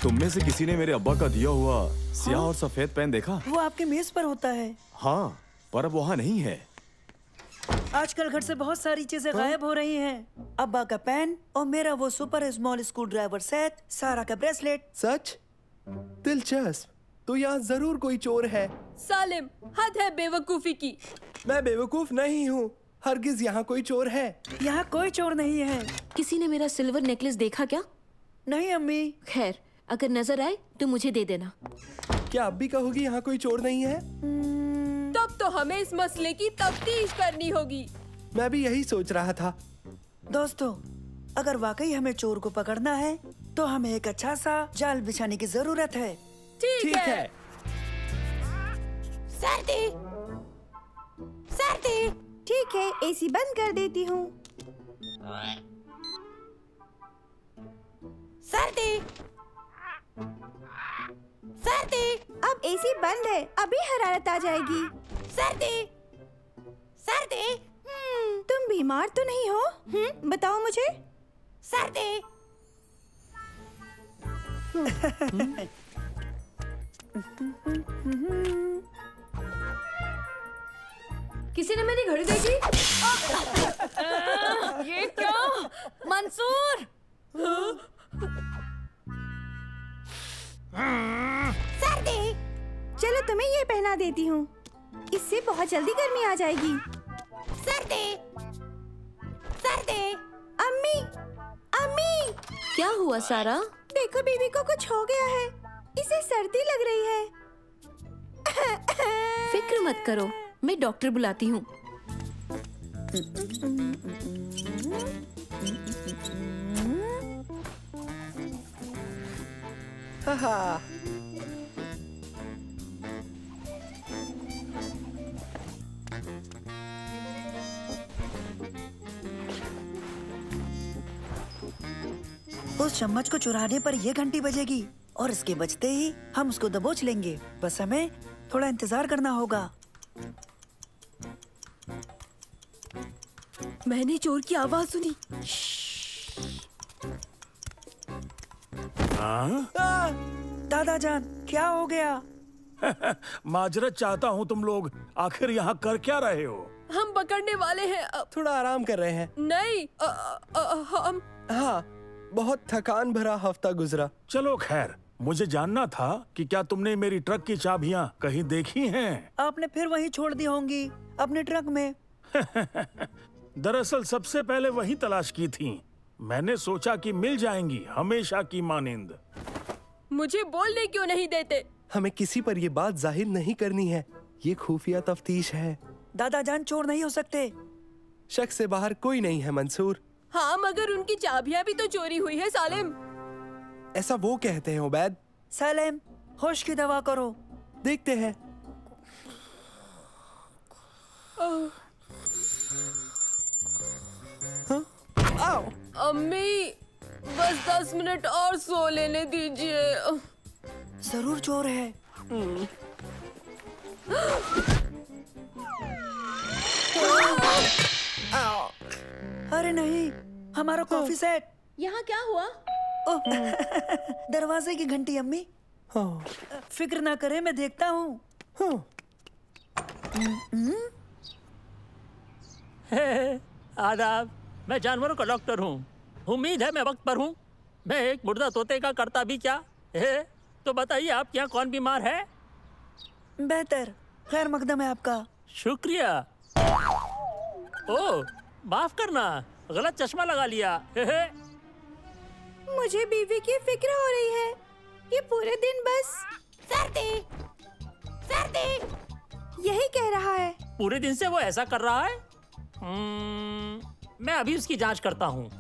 तुम में से किसी ने मेरे अब्बा का दिया हुआ स्याह और सफेद पेन देखा? वो आपके मेज पर होता है। हाँ, पर अब वहाँ नहीं है। आजकल घर से बहुत सारी चीजें गायब हो रही हैं। अब्बा का पेन और मेरा वो super small screw driver set, सारा का ब्रेसलेट। सच? दिलचस्प। तो यहाँ जरूर कोई चोर है। सालिम, हद है बेवकूफी की। मैं बेवकूफ नहीं हूँ। हरगिज यहाँ कोई चोर है। यहाँ कोई चोर नहीं है। किसी ने मेरा सिल्वर नेकलेस देखा क्या? नहीं अम्मी। खैर, अगर नजर आए तो मुझे दे देना। क्या अब भी कहोगी यहाँ कोई चोर नहीं है? तब तो हमें इस मसले की तफ्तीश करनी होगी। मैं भी यही सोच रहा था। दोस्तों, अगर वाकई हमें चोर को पकड़ना है तो हमें एक अच्छा सा जाल बिछाने की जरूरत है। ठीक है। सर्दी, सर्दी। ठीक है, एसी बंद कर देती हूँ। सर्दी, सर्दी। अब एसी बंद है, अभी हरारत आ जाएगी। सर्दी, सर्दी। तुम बीमार तो नहीं हो? बताओ मुझे। सर्दी। किसी ने मेरी घड़ी देखी? ये क्या? मंसूर! सर्दी, चलो तुम्हें ये पहना देती हूँ। इससे बहुत जल्दी गर्मी आ जाएगी। सर्दी, सर्दी। अम्मी, अम्मी। क्या हुआ सारा? देखो, बीवी को कुछ हो गया है। इसे सर्दी लग रही है। फिक्र मत करो, मैं डॉक्टर बुलाती हूँ। उस चम्मच को चुराने पर ये घंटी बजेगी और इसके बजते ही हम उसको दबोच लेंगे। बस हमें थोड़ा इंतजार करना होगा। मैंने चोर की आवाज सुनी। दादा जान, क्या हो गया? माजरत चाहता हूँ। तुम लोग आखिर यहाँ कर क्या रहे हो? हम पकड़ने वाले हैं। थोड़ा आराम कर रहे हैं। नहीं, हम। हाँ, बहुत थकान भरा हफ्ता गुजरा। चलो खैर, मुझे जानना था कि क्या तुमने मेरी ट्रक की चाबियाँ कहीं देखी हैं? आपने फिर वहीं छोड़ दी होंगी, अपने ट्रक में। दरअसल सबसे पहले वही तलाश की थी। मैंने सोचा कि मिल जाएंगी, हमेशा की मानिंद। मुझे बोलने क्यों नहीं देते? हमें किसी पर ये बात जाहिर नहीं करनी है। ये खुफिया तफ्तीश है। दादा जान चोर नहीं हो सकते। शक से बाहर कोई नहीं है मंसूर। हाँ, मगर उनकी चाबियाँ भी तो चोरी हुई है सालिम। ऐसा वो कहते हैं उबैद। सालिम, होश की दवा करो। देखते हैं। आओ। अम्मी, बस 10 मिनट और सो लेने दीजिए। जरूर चोर है। अरे नहीं, हमारा कॉफी सेट। यहाँ क्या हुआ? दरवाजे की घंटी अम्मी। फिक्र ना करे, मैं देखता हूँ। आदाब, मैं जानवरों का डॉक्टर हूँ। उम्मीद है मैं वक्त पर हूँ। मैं एक मुर्दा तोते का करता भी क्या है। तो बताइए, आपके यहाँ कौन बीमार है? बेहतर, खैर मकदम है आपका। शुक्रिया। ओह, माफ करना, गलत चश्मा लगा लिया। मुझे बीवी की फिक्र हो रही है। ये पूरे दिन बस सर्दी सर्दी यही कह रहा है। पूरे दिन से वो ऐसा कर रहा है? मैं अभी उसकी जांच करता हूँ।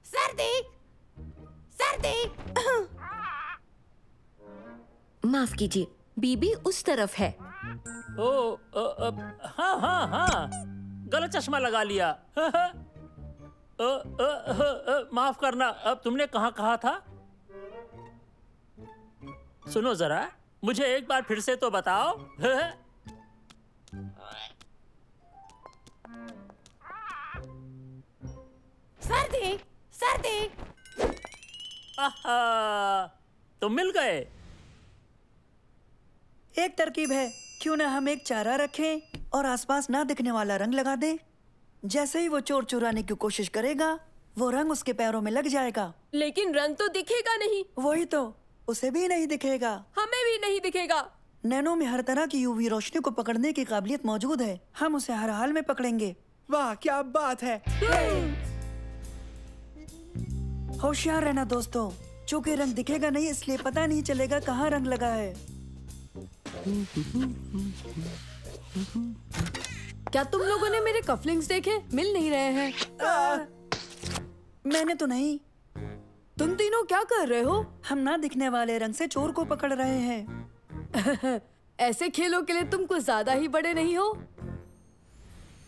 सर्दी सर्दी। माफ कीजिए, बीबी उस तरफ है। हाँ, गलत चश्मा लगा लिया। माफ करना। अब तुमने कहाँ कहा था? सुनो जरा, मुझे एक बार फिर से तो बताओ। सर्दी सर्दी। तुम मिल गए। एक तरकीब है, क्यों ना हम एक चारा रखें और आसपास ना दिखने वाला रंग लगा दें। जैसे ही वो चोर चुराने की कोशिश करेगा, वो रंग उसके पैरों में लग जाएगा। लेकिन रंग तो दिखेगा नहीं। वही तो, उसे भी नहीं दिखेगा। हमें भी नहीं दिखेगा। नैनो में हर तरह की यूवी रोशनी को पकड़ने की काबिलियत मौजूद है। हम उसे हर हाल में पकड़ेंगे। वाह क्या बात है। होशियार रहना दोस्तों, चूंकि रंग दिखेगा नहीं इसलिए पता नहीं चलेगा कहाँ रंग लगा है। क्या तुम लोगों ने मेरे कफलिंग्स देखे? मिल नहीं रहे हैं। मैंने तो नहीं। तुम तीनों क्या कर रहे हो? हम ना दिखने वाले रंग से चोर को पकड़ रहे हैं। ऐसे खेलों के लिए तुम कुछ ज्यादा ही बड़े नहीं हो?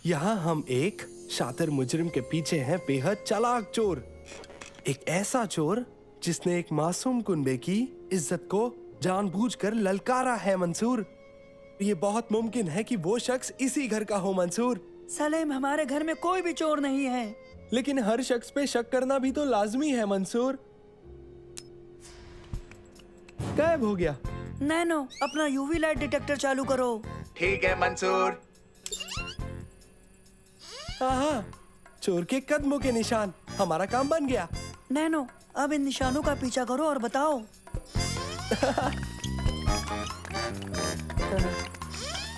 यहाँ हम एक शातिर मुजरिम के पीछे हैं बेहद चालाक चोर। एक ऐसा चोर जिसने एक मासूम कुनबे की इज्जत को जानबूझकर ललकारा है मंसूर। ये बहुत मुमकिन है कि वो शख्स इसी घर का हो मंसूर। सलेम, हमारे घर में कोई भी चोर नहीं है। लेकिन हर शख्स पे शक करना भी तो लाजमी है मंसूर। गायब हो गया। नैनो, अपना यूवी लाइट डिटेक्टर चालू करो। ठीक है मंसूर। हाँ, चोर के कदमों के निशान। हमारा काम बन गया। नैनो, अब इन निशानों का पीछा करो और बताओ।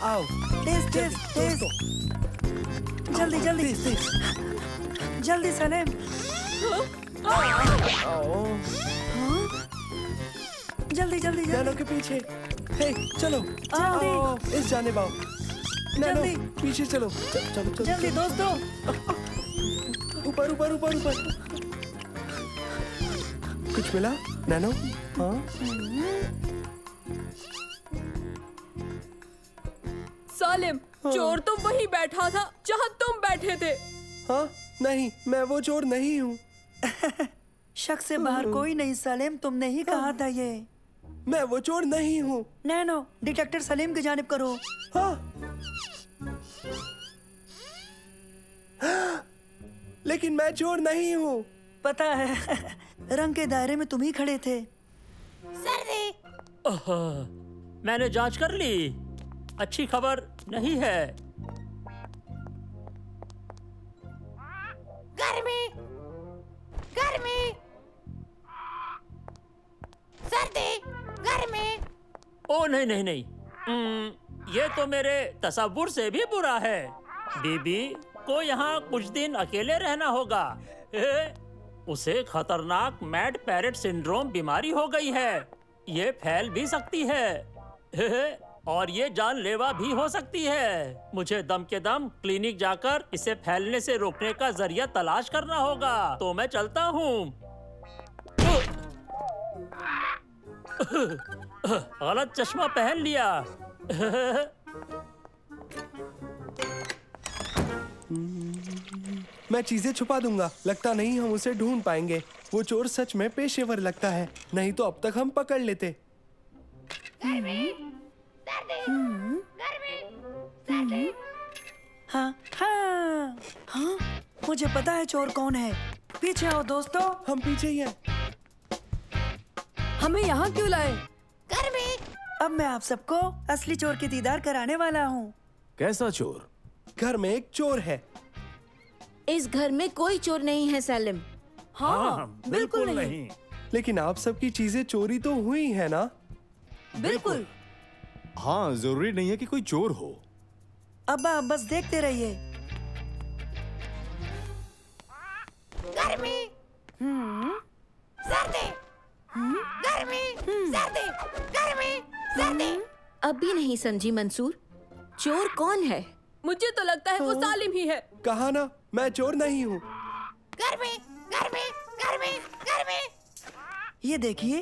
आओ, तेज तेज तेज, जल्दी जल्दी जल्दी सलेम। जल्दी जल्दी नैनो जल्दी के पीछे। हे, चलो जल्दी। आओ, इस जानिब आओ। नैनो जल्दी। पीछे चलो। चलो चलो जल्दी दोस्तों। ऊपर ऊपर ऊपर ऊपर। कुछ मिला नैनो? हाँ सालिम, चोर तो वहीं बैठा था जहाँ तुम बैठे थे। हाँ, नहीं, मैं वो चोर नहीं हूँ। शक से बाहर कोई नहीं सलेम, तुमने ही कहा था ये। मैं वो चोर नहीं हूँ। नैनो, डिटेक्टर सलीम की जानिब करो। हाँ। लेकिन मैं चोर नहीं हूँ। पता है, रंग के दायरे में तुम ही खड़े थे। मैंने जांच कर ली। अच्छी खबर नहीं है। गर्मी गर्मी सर्दी गर्मी। ओ नहीं नहीं नहीं, ये तो मेरे तसव्वुर से भी बुरा है। बीबी को यहाँ कुछ दिन अकेले रहना होगा। उसे खतरनाक मैड पैरेट सिंड्रोम बीमारी हो गई है। ये फैल भी सकती है और ये जानलेवा भी हो सकती है। मुझे दम के दम क्लिनिक जाकर इसे फैलने से रोकने का जरिया तलाश करना होगा। तो मैं चलता हूँ। गलत चश्मा पहन लिया। मैं चीजें छुपा दूंगा। लगता नहीं हम उसे ढूंढ पाएंगे। वो चोर सच में पेशेवर लगता है, नहीं तो अब तक हम पकड़ लेते। हाँ हाँ हाँ, मुझे पता है चोर कौन है। पीछे आओ दोस्तों। हम पीछे ही हैं। हमें यहाँ क्यों लाए? गर्मी। अब मैं आप सबको असली चोर की दीदार कराने वाला हूँ। कैसा चोर? घर में एक चोर है। इस घर में कोई चोर नहीं है सलीम। हाँ, बिल्कुल नहीं। लेकिन आप सबकी चीजें चोरी तो हुई है ना? बिल्कुल। हाँ, जरूरी नहीं है कि कोई चोर हो। अब्बा, आप बस देखते रहिए। गर्मी अब भी नहीं समझी मंसूर, चोर कौन है? मुझे तो लगता है वो सालिम ही है। कहा ना मैं चोर नहीं हूँ। घर में घर में घर में घर में। ये देखिए।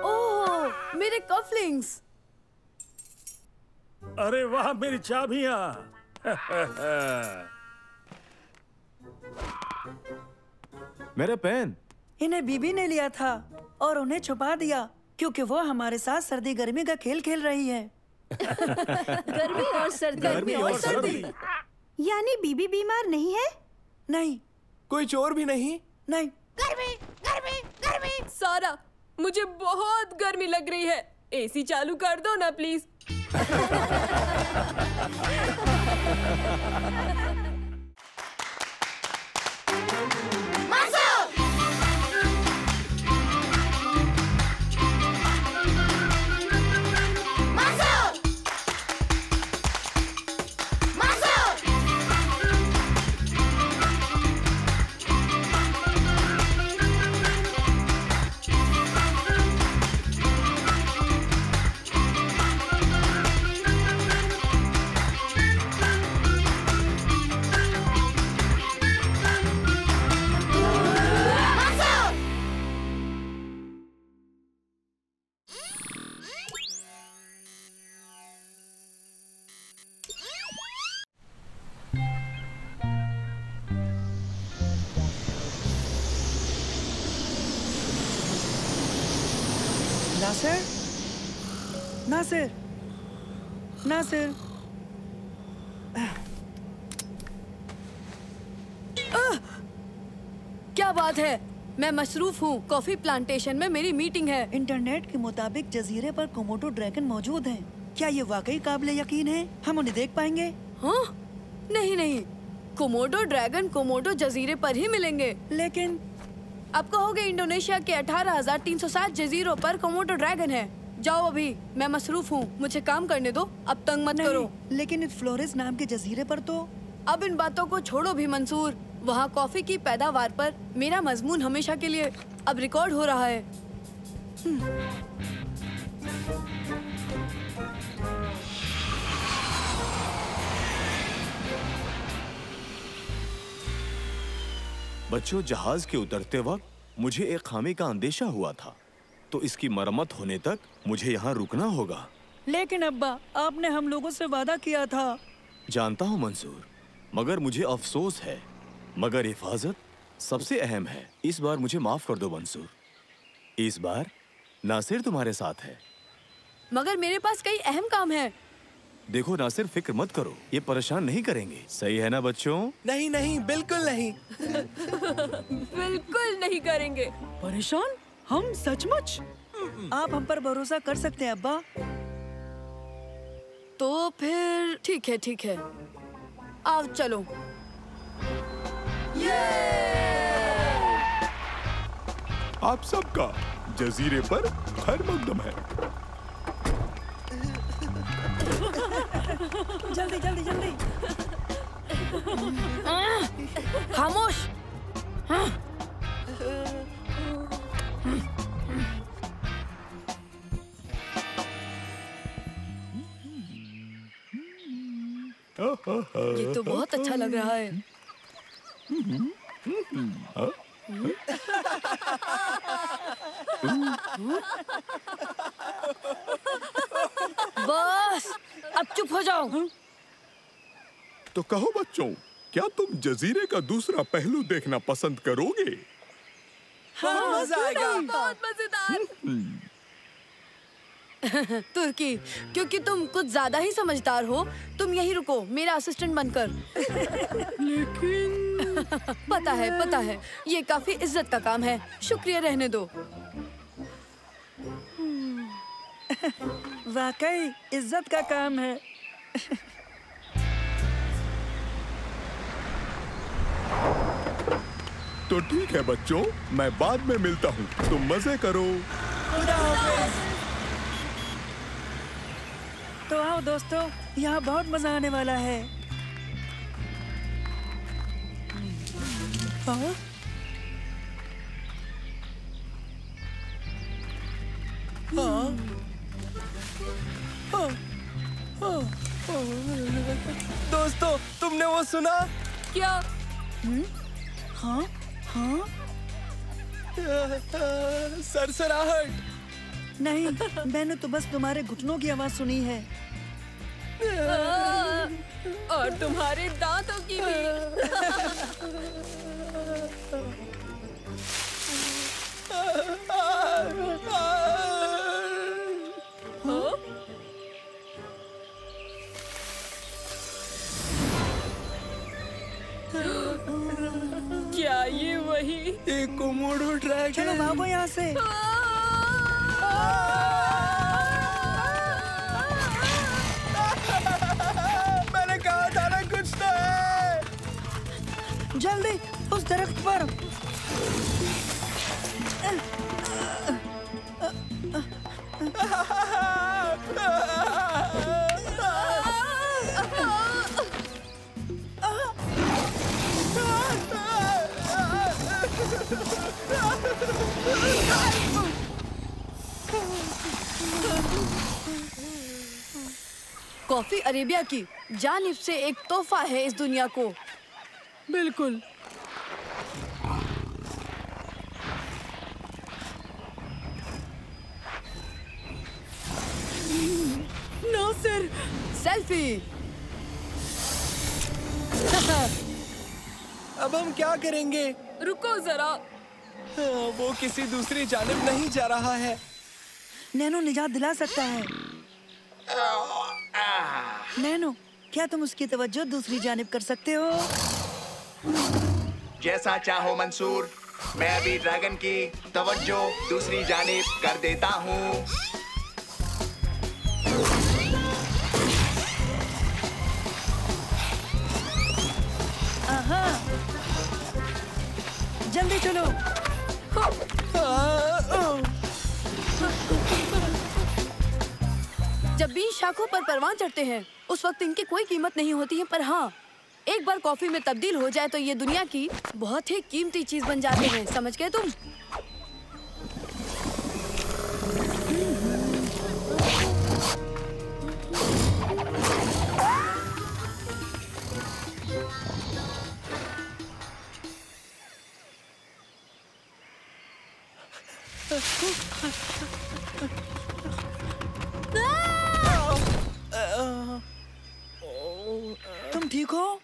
ओह, मेरे कफलिंग्स। अरे वाह, मेरी चाबियां। मेरा पेन। इन्हें बीबी ने लिया था और उन्हें छुपा दिया क्योंकि वो हमारे साथ सर्दी गर्मी का खेल खेल रही है। गर्मी और सर्दी। गर्मी और सर्दी। यानी बीबी बीमार नहीं है? नहीं। कोई चोर भी नहीं? नहीं। घर में घर में घर में। सारा, मुझे बहुत गर्मी लग रही है। एसी चालू कर दो ना प्लीज। नासिर, नासिर, नासिर। क्या बात है? मैं मसरूफ हूँ। कॉफी प्लांटेशन में मेरी मीटिंग है। इंटरनेट के मुताबिक जजीरे पर कोमोडो ड्रैगन मौजूद हैं। क्या ये वाकई काबिल यकीन है? हम उन्हें देख पाएंगे? हाँ? नहीं नहीं, कोमोडो ड्रैगन कोमोडो जजीरे पर ही मिलेंगे। लेकिन आप कहोगे इंडोनेशिया के 18,360 जजीरों पर कोमोडो ड्रैगन है। जाओ अभी, मैं मसरूफ हूँ, मुझे काम करने दो। अब तंग मत करो। लेकिन इस फ्लोरेस नाम के जजीरे पर तो। अब इन बातों को छोड़ो भी मंसूर। वहाँ कॉफी की पैदावार पर मेरा मजमून हमेशा के लिए अब रिकॉर्ड हो रहा है। बच्चों, जहाज के उतरते वक्त मुझे एक खामी का अंदेशा हुआ था, तो इसकी मरम्मत होने तक मुझे यहाँ रुकना होगा। लेकिन अब्बा, आपने हम लोगों से वादा किया था। जानता हूँ मंसूर, मगर मुझे अफसोस है, मगर हिफाजत सबसे अहम है। इस बार मुझे माफ कर दो मंसूर। इस बार नासिर तुम्हारे साथ है। मगर मेरे पास कई अहम काम है। देखो नासिर, फिक्र मत करो, ये परेशान नहीं करेंगे। सही है ना बच्चों? नहीं नहीं, बिल्कुल नहीं। बिल्कुल नहीं करेंगे। परेशान? हम सचमुच? आप हम पर भरोसा कर सकते हैं अब्बा। तो फिर ठीक है, ठीक है। आओ चलो। आप सबका जजीरे पर खैर मकदम है। जल्दी जल्दी जल्दी। खामोश। ये तो बहुत अच्छा लग रहा है। बस अब चुप हो जाओ। तो कहो बच्चों, क्या तुम जजीरे का दूसरा पहलू देखना पसंद करोगे? हाँ, मजा आएगा। बहुत मजेदार। तुर्की, क्योंकि तुम कुछ ज्यादा ही समझदार हो, तुम यहीं रुको मेरा असिस्टेंट बनकर। लेकिन पता है, ये काफी इज्जत का काम है। शुक्रिया, रहने दो। वाकई इज्जत का काम है। तो ठीक है बच्चों, मैं बाद में मिलता हूँ। तुम मजे करो। तो आओ दोस्तों, यहाँ बहुत मजा आने वाला है। सुना? क्या? हाँ हाँ सरसराहट। नहीं, मैंने तो बस तुम्हारे घुटनों की आवाज सुनी है। और तुम्हारे दांतों की भी। क्या ये वही? एक कोमोडो ड्रैगन। चलो भागो यहाँ से। मैंने कहा था ना कुछ तो है। जल्दी उस दरख्त पर। कॉफी अरेबिया की जानिब से एक तोहफा है इस दुनिया को। बिल्कुल। नासिर, सेल्फी। अब हम क्या करेंगे? रुको जरा। वो किसी दूसरी जानिब नहीं जा रहा है। नैनो निजात दिला सकता है। नैनो, क्या तुम उसकी तवज्जो दूसरी जानिब कर सकते हो? जैसा चाहो मंसूर, मैं अभी ड्रैगन की तवज्जो दूसरी जानिब कर देता हूँ। जल्दी चलो। जब भी शाखों पर परवान चढ़ते हैं उस वक्त इनकी कोई कीमत नहीं होती है, पर हाँ, एक बार कॉफी में तब्दील हो जाए तो ये दुनिया की बहुत ही कीमती चीज बन जाते हैं। समझ गए तुम? तुम ठीक हो?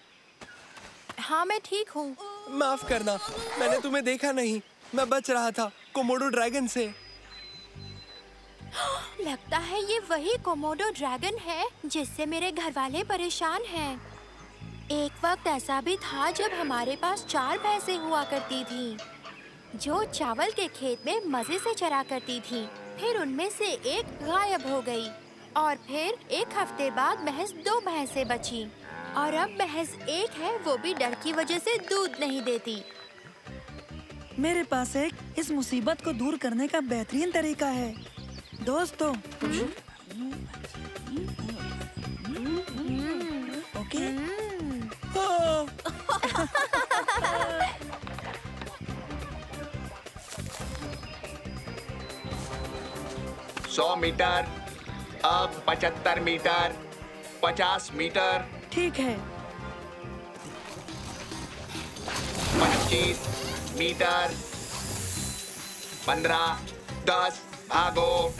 हाँ मैं ठीक हूँ। माफ करना, मैंने तुम्हें देखा नहीं। मैं बच रहा था कोमोडो ड्रैगन से। लगता है ये वही कोमोडो ड्रैगन है जिससे मेरे घर वाले परेशान हैं। एक वक्त ऐसा भी था जब हमारे पास 4 भैंसें हुआ करती थी जो चावल के खेत में मजे से चरा करती थी। फिर उनमें से एक गायब हो गई और फिर एक हफ्ते बाद महज 2 भैंसें बची और अब महज एक है, वो भी डर की वजह से दूध नहीं देती। मेरे पास एक इस मुसीबत को दूर करने का बेहतरीन तरीका है दोस्तों। ओके? 100 मीटर, अब 75 मीटर, 50 मीटर, ठीक है। 25 मीटर, 15, 10, भागो।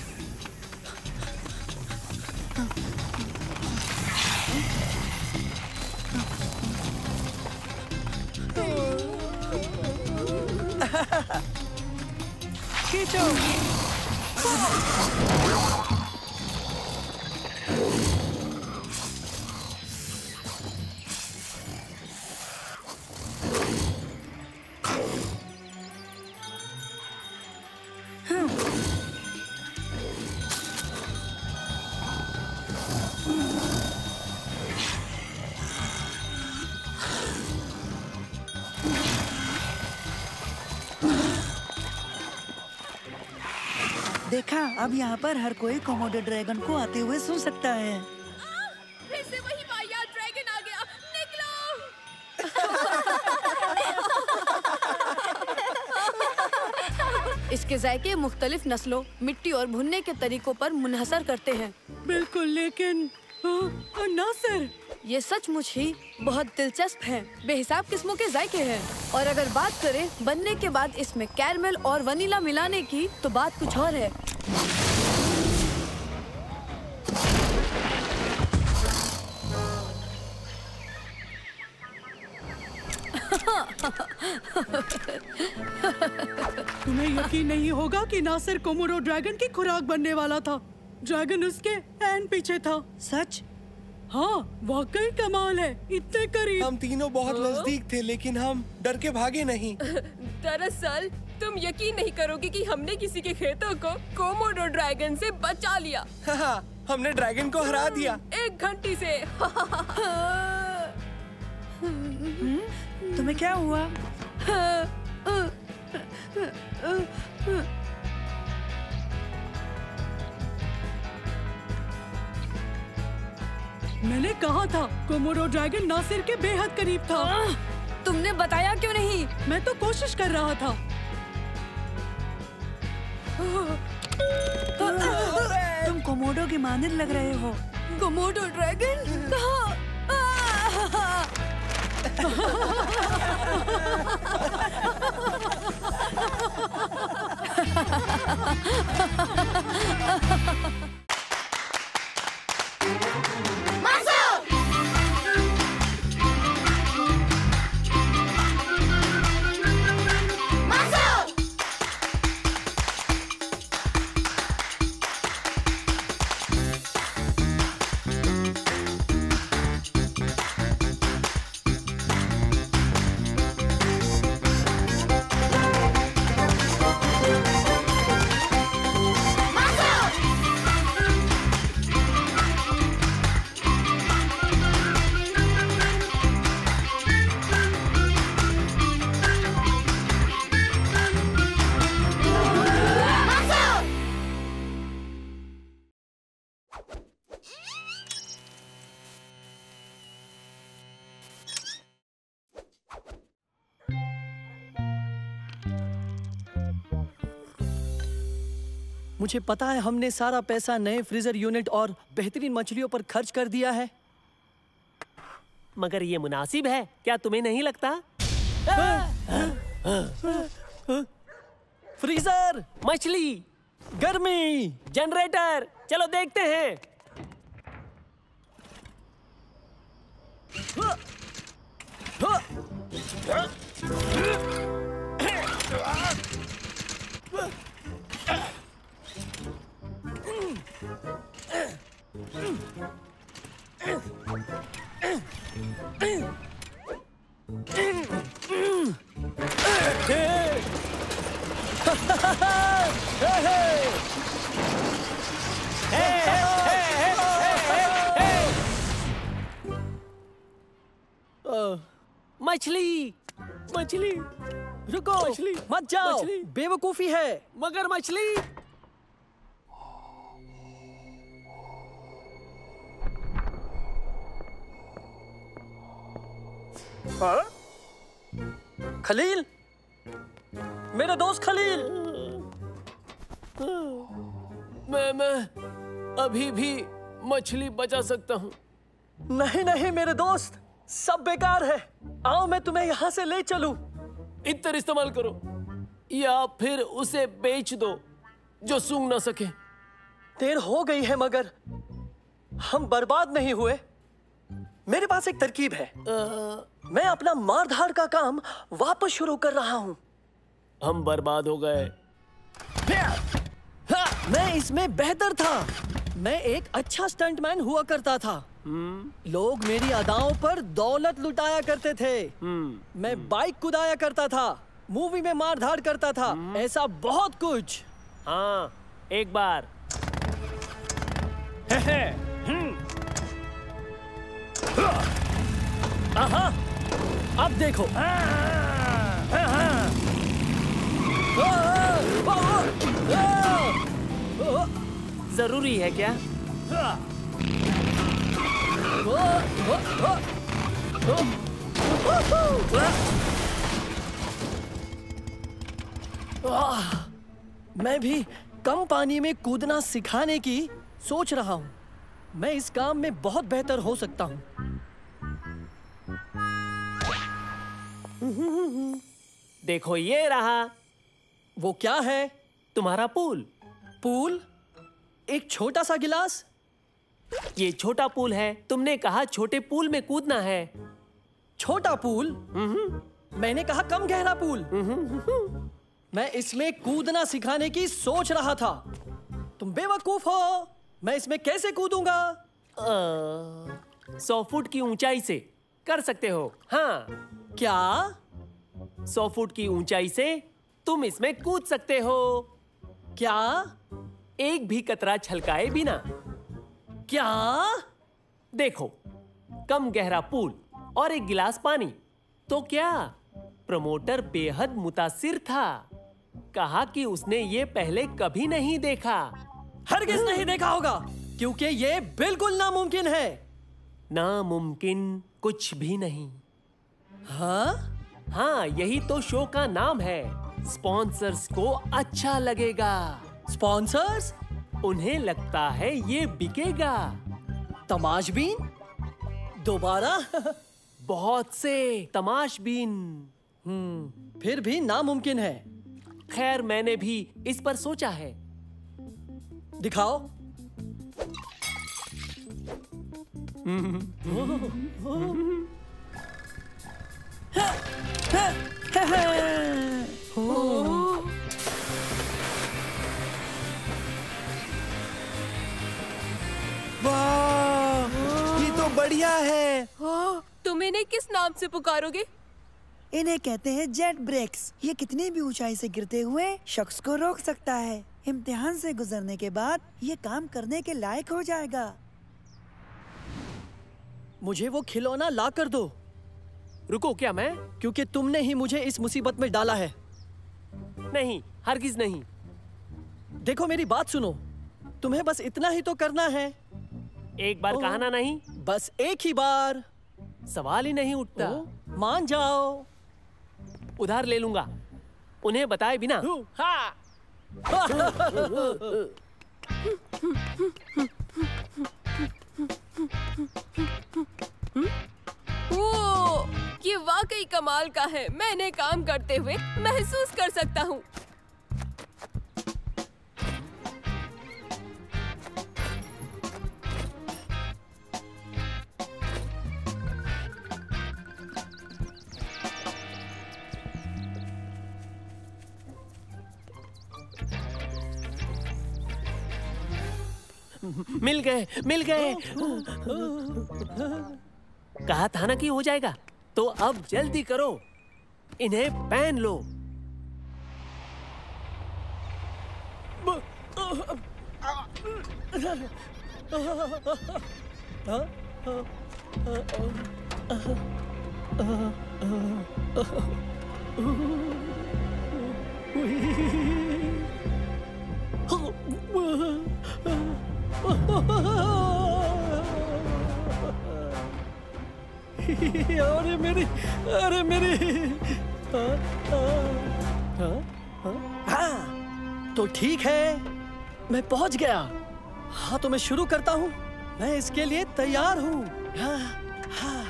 खींचो। देखा, अब यहाँ पर हर कोई कोमोडो ड्रैगन को आते हुए सुन सकता है। फिर से वही वाहियात ड्रैगन आ गया। निकलो। इसके जायके मुख्तलिफ नस्लों, मिट्टी और भुनने के तरीकों पर मुनहसर करते हैं। बिल्कुल, लेकिन नासिर, ये सचमुच ही बहुत दिलचस्प हैं। बेहिसाब किस्मों के जायके हैं। और अगर बात करें बनने के बाद इसमें कैरमेल और वनीला मिलाने की, तो बात कुछ और है। तुम्हें यकीन नहीं होगा कि नासिर कोमोडो ड्रैगन की खुराक बनने वाला था। ड्रैगन उसके एन पीछे था। सच? हाँ, वाकई कमाल है। इतने करीब। हम तीनों बहुत नजदीक थे, लेकिन हम डर के भागे नहीं। दरअसल तुम यकीन नहीं करोगे कि हमने किसी के खेतों को कोमोडो ड्रैगन से बचा लिया। हमने ड्रैगन को हरा दिया 1 घंटे से। तुम्हें क्या हुआ? मैंने कहा था कोमोडो ड्रैगन नासिर के बेहद करीब था। तुमने बताया क्यों नहीं? मैं तो कोशिश कर रहा था। तुम कोमोडो की मानिंद लग रहे हो। कोमोडो ड्रैगन कहाँ? मुझे पता है हमने सारा पैसा नए फ्रीजर यूनिट और बेहतरीन मछलियों पर खर्च कर दिया है, मगर ये मुनासिब है, क्या तुम्हें नहीं लगता? फ्रीजर, मछली, गर्मी, जनरेटर, चलो देखते हैं। मछली, मछली, रुको, मछली, मत जाओ, मछली, बेवकूफी है। मगर मछली। खलील, मेरे दोस्त खलील। मैं अभी भी मछली बचा सकता हूँ। नहीं नहीं मेरे दोस्त, सब बेकार है। आओ मैं तुम्हें यहाँ से ले चलूं। इत्र इस्तेमाल करो या फिर उसे बेच दो जो सूंघ ना सके। देर हो गई है मगर हम बर्बाद नहीं हुए। मेरे पास एक तरकीब है। मैं अपना मारधाड़ का काम वापस शुरू कर रहा हूँ। हम बर्बाद हो गए। मैं इसमें बेहतर था। मैं एक अच्छा स्टंटमैन हुआ करता था। लोग मेरी अदाओं पर दौलत लुटाया करते थे। मैं बाइक कुदाया करता था, मूवी में मारधाड़ करता था, ऐसा बहुत कुछ। हाँ, एक बार। आहा, अब देखो। जरूरी है क्या? मैं भी कम पानी में कूदना सिखाने की सोच रहा हूँ। मैं इस काम में बहुत बेहतर हो सकता हूँ। देखो ये रहा। वो क्या है? तुम्हारा पूल। पूल? एक छोटा सा गिलास? ये छोटा पूल है। तुमने कहा छोटे पूल में कूदना है। छोटा पूल? मैंने कहा कम गहरा पूल। मैं इसमें कूदना सिखाने की सोच रहा था। तुम बेवकूफ हो। मैं इसमें कैसे कूदूंगा? 100 फुट की ऊंचाई से कर सकते हो। हाँ। क्या? 100 फुट की ऊंचाई से तुम इसमें कूद सकते हो। क्या? एक भी कतरा छलकाए बिना। क्या? देखो, कम गहरा पूल और एक गिलास पानी। तो क्या? प्रमोटर बेहद मुतासिर था। कहा कि उसने ये पहले कभी नहीं देखा। हरगिज नहीं देखा होगा, क्योंकि ये बिल्कुल नामुमकिन है। नामुमकिन कुछ भी नहीं। हाँ? हाँ, यही तो शो का नाम है। स्पॉन्सर्स को अच्छा लगेगा। स्पॉन्सर्स? उन्हें लगता है ये बिकेगा। तमाशबीन? दोबारा? बहुत से तमाशबीन। फिर भी नामुमकिन है। खैर, मैंने भी इस पर सोचा है। दिखाओ। वाह, ये तो बढ़िया है। तुम इन्हें किस नाम से पुकारोगे? इन्हें कहते हैं जेट ब्रेक्स। ये कितनी भी ऊंचाई से गिरते हुए शख्स को रोक सकता है। इम्तिहान से गुजरने के बाद ये काम करने के लायक हो जाएगा। मुझे वो खिलौना ला कर दो। रुको, क्या मैं? क्योंकि तुमने ही मुझे इस मुसीबत में डाला है। नहीं, हरगिज नहीं। देखो, मेरी बात सुनो। तुम्हें बस इतना ही तो करना है। एक बार कहना नहीं? बस एक ही बार। सवाल ही नहीं उठता। मान जाओ। उधार ले लूंगा, उन्हें बताए बिना। हाँ। वो, ये वाकई कमाल का है। मैंने काम करते हुए महसूस कर सकता हूँ। मिल गए, मिल गए। कहा था ना कि हो जाएगा। तो अब जल्दी करो, इन्हें पहन लो। अरे मेरी। हाँ, तो ठीक है, मैं पहुंच गया। हाँ, तो मैं शुरू करता हूँ। मैं इसके लिए तैयार हूँ। हाँ, हाँ।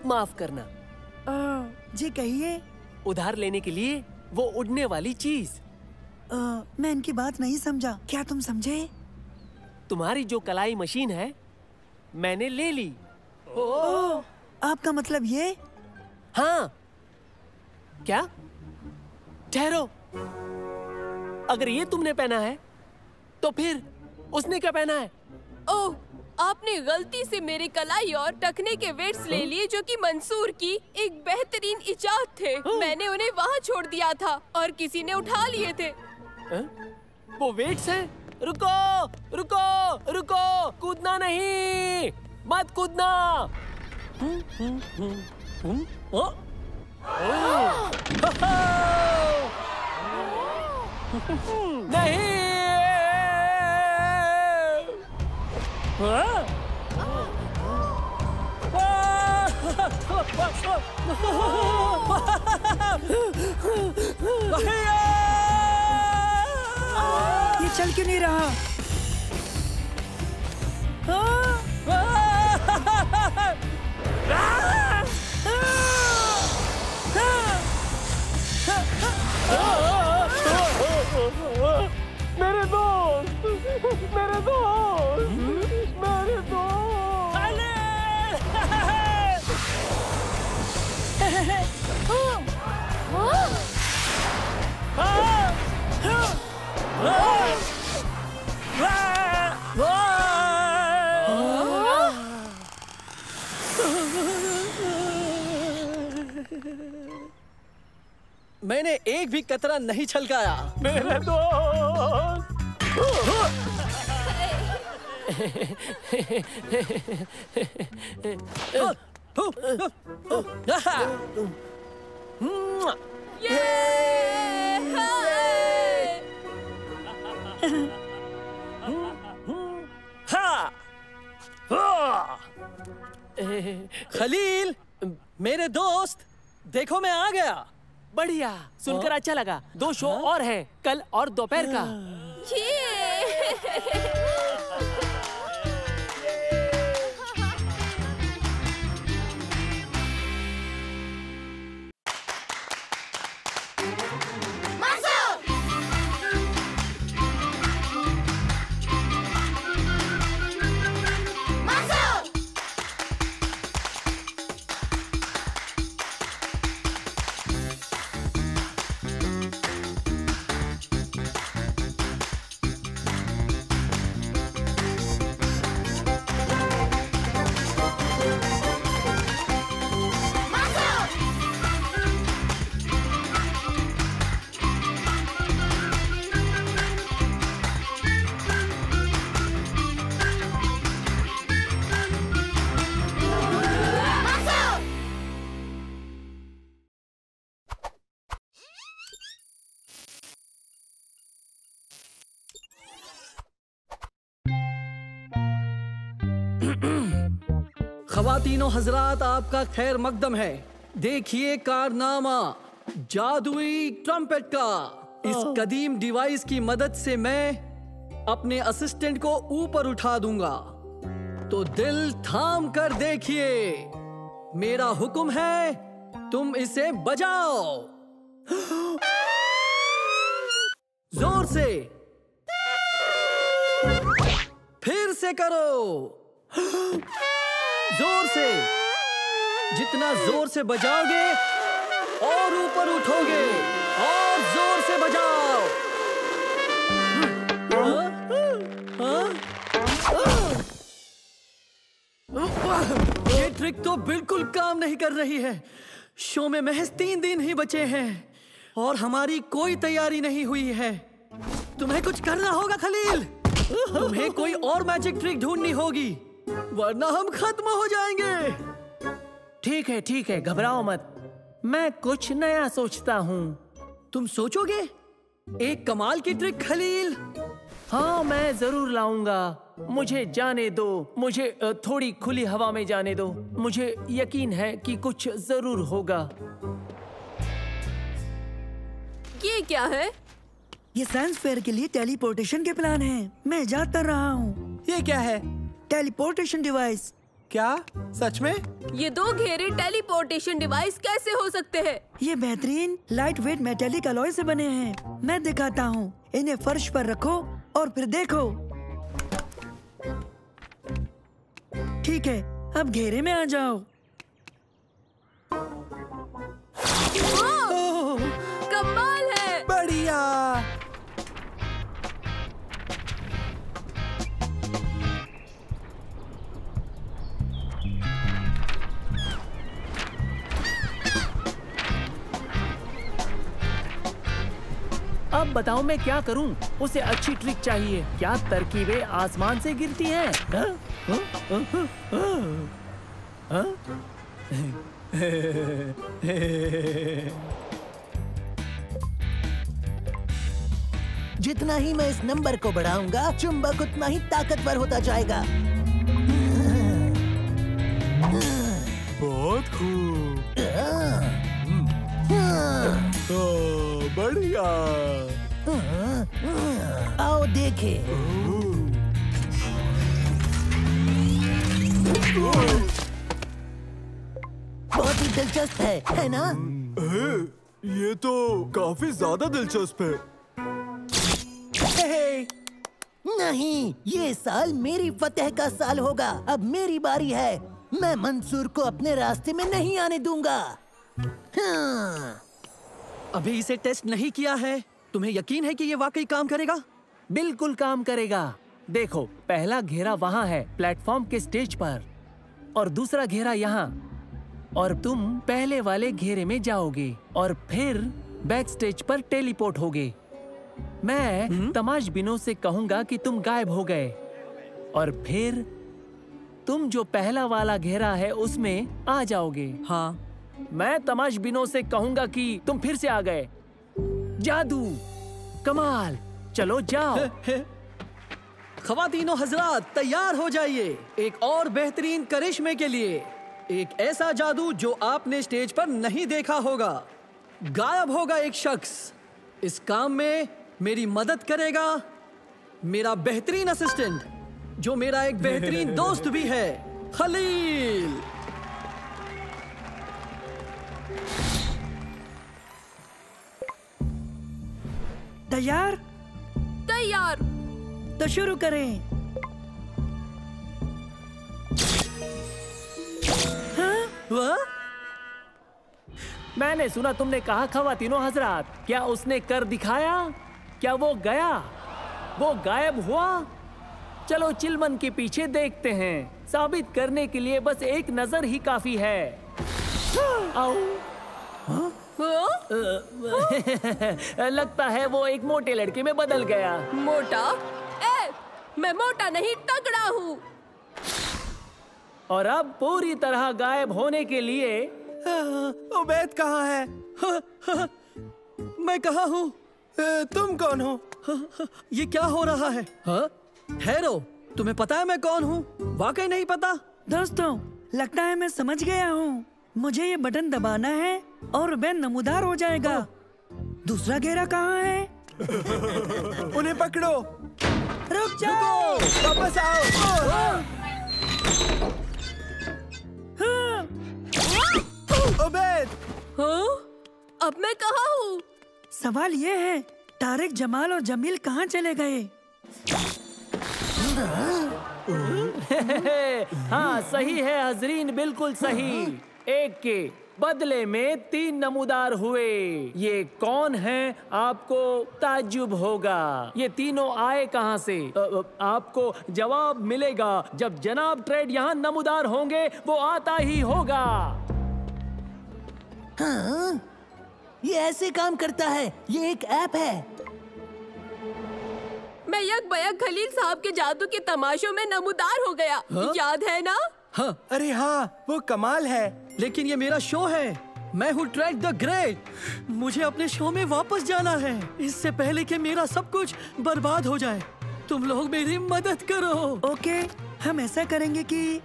माफ करना। जी कहिए। उधार लेने के लिए वो उड़ने वाली चीज। मैं इनकी बात नहीं समझा। क्या तुम समझे? तुम्हारी जो कलाई मशीन है, मैंने ले ली। आपका मतलब ये? हाँ। क्या? ठहरो, अगर ये तुमने पहना है तो फिर उसने क्या पहना है? ओह, आपने गलती से मेरे कलाई और टखने के वेट्स ले लिए, जो कि मंसूर की एक बेहतरीन इजाद थे। मैंने उन्हें वहाँ छोड़ दिया था और किसी ने उठा लिए थे। वो वेट्स हैं? रुको, रुको, रुको, कूदना नहीं, मत कूदना। नहीं। ये चल क्यों नहीं रहा? मेरे दोस्त, मेरे दोस्त, मेरे दोस्त। मैंने एक भी कतरा नहीं छलकाया। मेरे दोस्त। खलील, मेरे दोस्त, देखो मैं आ गया। बढ़िया, सुनकर अच्छा लगा। 2 शो और हैं, कल और दोपहर का। ख़वातीनो हजरात, आपका खैर मकदम है। देखिए कारनामा जादुई ट्रम्पेट का। इस कदीम डिवाइस की मदद से मैं अपने असिस्टेंट को ऊपर उठा दूंगा। तो दिल थाम कर देखिए, मेरा हुक्म है, तुम इसे बजाओ। जोर से, फिर से करो, जोर से। जितना जोर से बजाओगे और ऊपर उठोगे, और जोर से बजाओ। ये ट्रिक तो बिल्कुल काम नहीं कर रही है। शो में महज 3 दिन ही बचे हैं और हमारी कोई तैयारी नहीं हुई है। तुम्हें कुछ करना होगा खलील। तुम्हें कोई और मैजिक ट्रिक ढूंढनी होगी, वरना हम खत्म हो जाएंगे। ठीक है, घबराओ मत। मैं कुछ नया सोचता हूँ। तुम सोचोगे? एक कमाल की ट्रिक खलील। हाँ, मैं जरूर लाऊंगा। मुझे जाने दो, मुझे थोड़ी खुली हवा में जाने दो। मुझे यकीन है कि कुछ जरूर होगा। ये क्या है? ये साइंस फेयर के लिए टेलीपोर्टेशन के प्लान हैं। मैं इजाद कर रहा हूँ। ये क्या है? Teleportation device. क्या सच में? ये 2 घेरे टेलीपोर्टेशन डिवाइस कैसे हो सकते हैं? ये बेहतरीन लाइट वेट मेटेलिक अलॉय से बने हैं। मैं दिखाता हूँ। इन्हें फर्श पर रखो और फिर देखो। ठीक है, अब घेरे में आ जाओ। कमाल है। बढ़िया। अब बताओ मैं क्या करूं? उसे अच्छी ट्रिक चाहिए। क्या तरकीबें आसमान से गिरती हैं? जितना ही मैं इस नंबर को बढ़ाऊंगा, चुंबक उतना ही ताकतवर होता जाएगा। बहुत खूब। बढ़िया। आओ देखें। बहुत ही दिलचस्प है ना? ये तो काफी ज्यादा दिलचस्प है। नहीं, ये साल मेरी फतेह का साल होगा। अब मेरी बारी है। मैं मंसूर को अपने रास्ते में नहीं आने दूंगा। हाँ। अभी इसे टेस्ट नहीं किया है। तुम्हें यकीन है कि ये वाकई काम करेगा? बिल्कुल काम करेगा। देखो, पहला घेरा वहाँ है प्लेटफॉर्म के स्टेज पर, और दूसरा घेरा यहाँ, और तुम पहले वाले घेरे में जाओगे और फिर बैक स्टेज पर टेलीपोर्ट होगे। मैं तमाशबीनों से कहूंगा कि तुम गायब हो गए, और फिर तुम जो पहला वाला घेरा है उसमें आ जाओगे। हाँ, मैं तमाशबीनों से कहूंगा कि तुम फिर से आ गए। जादू, कमाल, चलो जाओ। ख़वातीनो हजरात, तैयार हो जाइए एक और बेहतरीन करिश्मे के लिए। एक ऐसा जादू जो आपने स्टेज पर नहीं देखा होगा। गायब होगा एक शख्स। इस काम में मेरी मदद करेगा मेरा बेहतरीन असिस्टेंट, जो मेरा एक बेहतरीन दोस्त भी है, खलील। तैयार? तैयार। तो शुरू करें। हाँ? मैंने सुना तुमने कहा ख़वातीनो हजरात। क्या उसने कर दिखाया? क्या वो गया? वो गायब हुआ? चलो चिलमन के पीछे देखते हैं। साबित करने के लिए बस एक नजर ही काफी है। आओ। लगता है वो एक मोटे लड़के में बदल गया। मोटा? मैं मोटा नहीं, तगड़ा हूँ। और अब पूरी तरह गायब होने के लिए उबैद कहाँ है? मैं कहाँ हूँ? तुम कौन हो? ये क्या हो रहा है? ठहरो, तुम्हें पता है मैं कौन हूँ? वाकई नहीं पता? दोस्तों, लगता है मैं समझ गया हूँ। मुझे ये बटन दबाना है और उबैद नमूदार हो जाएगा। दूसरा घेरा कहाँ है? उन्हें पकड़ो। रुक जाओ। वापस आओ। उबैद। अब मैं कहाँ हूँ? सवाल ये है, तारिक, जमाल और जमील कहाँ चले गए? हाँ, सही है हजरीन, बिल्कुल सही। एक के बदले में 3 नमूदार हुए। ये कौन है? आपको ताज्जुब होगा। ये तीनों आए कहाँ से? आपको जवाब मिलेगा जब जनाब ट्रेड यहाँ नमूदार होंगे। वो आता ही होगा। हाँ, ये ऐसे काम करता है। ये एक ऐप है। मैं यक बयक खलील साहब के जादू के तमाशों में नमूदार हो गया। याद है ना? हाँ। अरे हाँ, वो कमाल है। लेकिन ये मेरा शो है। मैं हूँ ट्रेड द ग्रेट। मुझे अपने शो में वापस जाना है, इससे पहले कि मेरा सब कुछ बर्बाद हो जाए। तुम लोग मेरी मदद करो। ओके, हम ऐसा करेंगे कि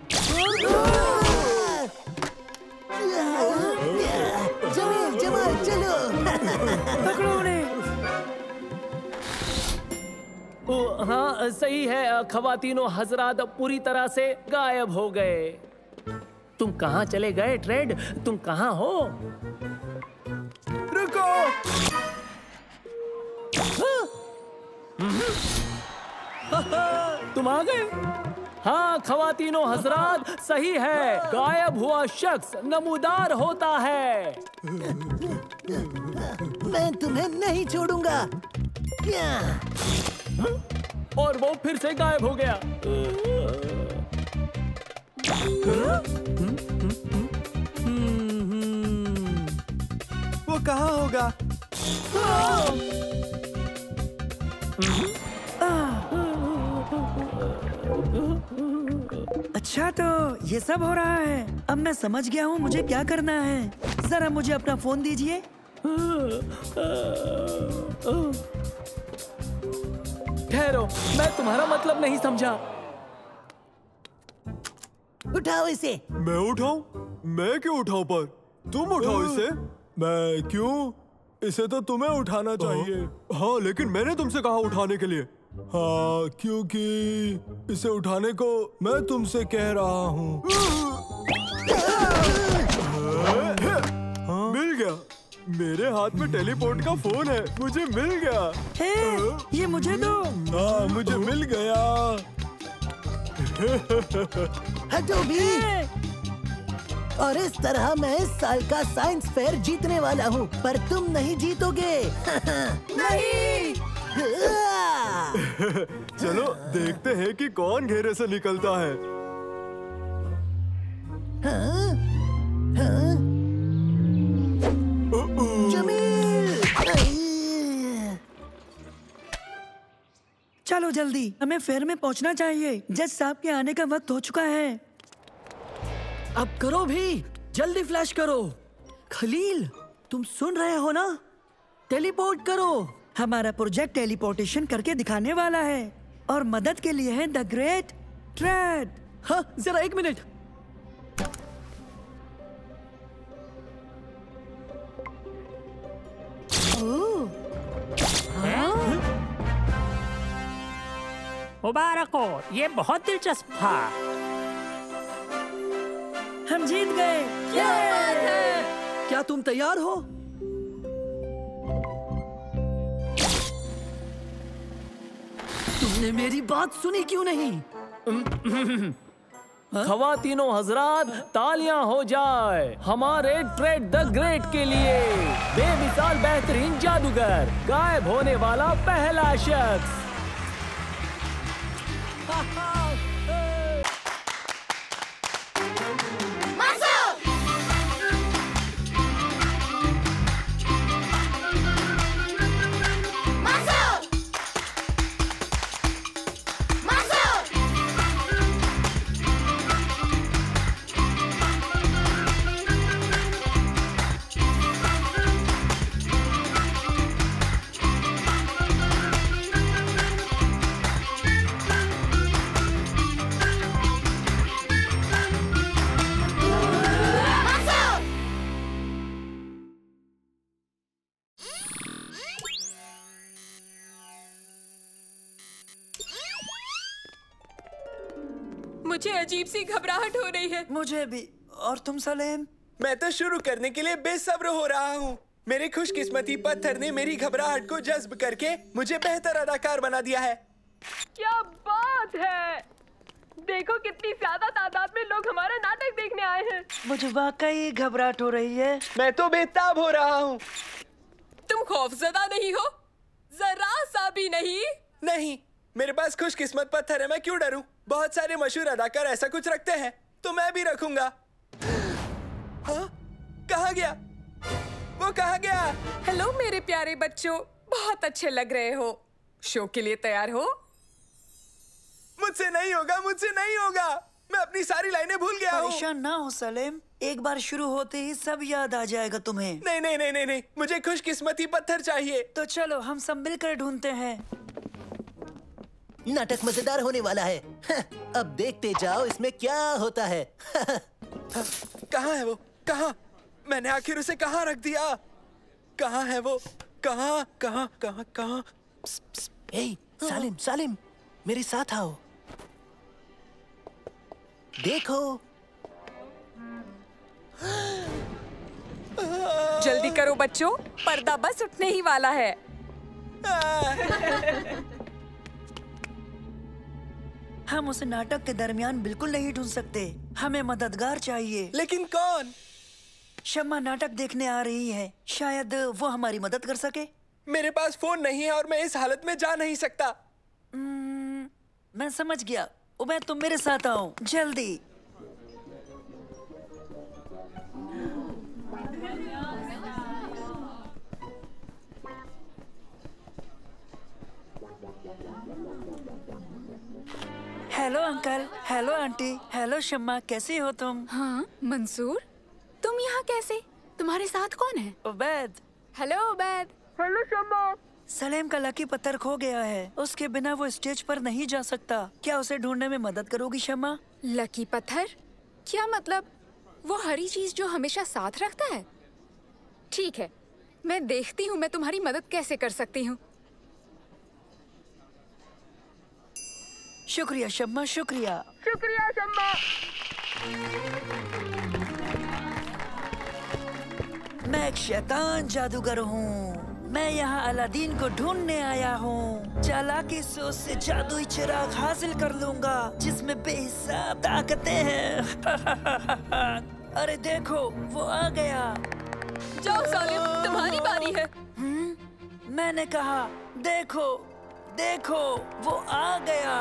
जमील, जमाल, चलो। पकड़ो उन्हें। हाँ, सही है। ख़वातीनो हजरात पूरी तरह से गायब हो गए। तुम कहाँ चले गए ट्रेड? तुम कहाँ हो? रुको। तुम आ गए? हाँ ख़वातीनो हजरात, सही है। गायब हुआ शख्स नमूदार होता है। मैं तुम्हें नहीं छोड़ूंगा। और वो फिर से गायब हो गया। वो कहाँ होगा? अच्छा, तो ये सब हो रहा है। अब मैं समझ गया हूँ मुझे क्या करना है। जरा मुझे अपना फोन दीजिए। ठहरो, मैं तुम्हारा मतलब नहीं समझा। उठाओ इसे। मैं उठाऊं? मैं क्यों उठाऊं? पर तुम उठाओ इसे। मैं क्यों? इसे तो तुम्हें उठाना चाहिए। हाँ, लेकिन मैंने तुमसे कहा उठाने के लिए। हाँ, क्योंकि इसे उठाने को मैं तुमसे कह रहा हूँ। हाँ? मिल गया। मेरे हाथ में टेलीपोर्ट का फोन है, मुझे मिल गया। ये मुझे दो। हाँ, मुझे मिल गया। हटो भी। और इस तरह मैं इस साल का साइंस फेयर जीतने वाला हूँ, पर तुम नहीं जीतोगे। नहीं। चलो देखते हैं कि कौन घेरे से निकलता है। हाँ? हाँ? जमील! चलो जल्दी, हमें फेयर में पहुंचना चाहिए। जज साहब के आने का वक्त हो चुका है। अब करो भी, जल्दी फ्लैश करो। खलील, तुम सुन रहे हो ना? टेलीपोर्ट करो। हमारा प्रोजेक्ट टेलीपोर्टेशन करके दिखाने वाला है और मदद के लिए है द ग्रेट ट्रेड। हाँ, जरा 1 मिनट। मुबारक हो, ये बहुत दिलचस्प था। हम जीत गए। क्या बात है? क्या तुम तैयार हो? तुमने मेरी बात सुनी क्यों नहीं? खवातीनों हजरात, तालियां हो जाए हमारे ट्रेड द ग्रेट के लिए। बेमिसाल बेहतरीन जादूगर, गायब होने वाला पहला शख्स। मुझे अजीब सी घबराहट हो रही है। मुझे भी। और तुम सलेम? मैं तो शुरू करने के लिए बेसब्र हो रहा हूँ। मेरी खुशकिस्मती पत्थर ने मेरी घबराहट को जज्ब करके मुझे बेहतर अदाकार बना दिया है। क्या बात है! देखो कितनी ज्यादा तादाद में लोग हमारा नाटक देखने आए हैं। मुझे वाकई घबराहट हो रही है। मैं तो बेताब हो रहा हूँ। तुम खौफजदा नहीं हो? जरा सा भी नहीं? नहीं, मेरे पास खुशकिस्मत पत्थर है, मैं क्यों डरूं? बहुत सारे मशहूर अदाकार ऐसा कुछ रखते हैं, तो मैं भी रखूंगा। हाँ? कहाँ गया? वो कहाँ गया? हेलो मेरे प्यारे बच्चों, बहुत अच्छे लग रहे हो। शो के लिए तैयार हो? मुझसे नहीं होगा, मुझसे नहीं होगा। मैं अपनी सारी लाइनें भूल गया हूँ। परेशान ना हो सलेम, एक बार शुरू होते ही सब याद आ जाएगा तुम्हें। नहीं नहीं नहीं नहीं नहीं, मुझे खुशकिस्मती पत्थर चाहिए। तो चलो हम सब मिलकर ढूंढते हैं। नाटक मजेदार होने वाला है। अब देखते जाओ इसमें क्या होता है। कहाँ है वो? कहाँ? मैंने आखिर उसे कहाँ रख दिया? कहाँ है वो? कहाँ कहाँ कहाँ कहाँ? सालिम सालिम, मेरे साथ आओ। देखो। जल्दी करो बच्चों, पर्दा बस उठने ही वाला है। हम उसे नाटक के दरमियान बिल्कुल नहीं ढूंढ सकते। हमें मददगार चाहिए। लेकिन कौन? शम्मा नाटक देखने आ रही है, शायद वो हमारी मदद कर सके। मेरे पास फोन नहीं है और मैं इस हालत में जा नहीं सकता। मैं समझ गया। उबैद तुम मेरे साथ आओ जल्दी। Hello uncle, hello aunty, hello Shamma, कैसी हो तुम? हाँ मंसूर, तुम यहाँ कैसे? तुम्हारे साथ कौन है? उबैद। हेलो उबैद। हेलो शम्मा। सलेम का लकी पत्थर खो गया है, उसके बिना वो स्टेज पर नहीं जा सकता। क्या उसे ढूंढने में मदद करोगी शम्मा? लकी पत्थर? क्या मतलब? वो हरी चीज जो हमेशा साथ रखता है? ठीक है, मैं देखती हूँ मैं तुम्हारी मदद कैसे कर सकती हूँ। शुक्रिया शम्मा, शुक्रिया। शुक्रिया शम्मा। मैं एक शैतान जादूगर हूँ। मैं यहाँ अलादीन को ढूंढने आया हूँ। चालाकी से उससे जादुई चिराग हासिल कर लूंगा जिसमें बेहिसाब ताकतें हैं। अरे देखो, वो आ गया। जाओ सालिम, तुम्हारी बारी है। मैंने कहा देखो, देखो, वो आ गया।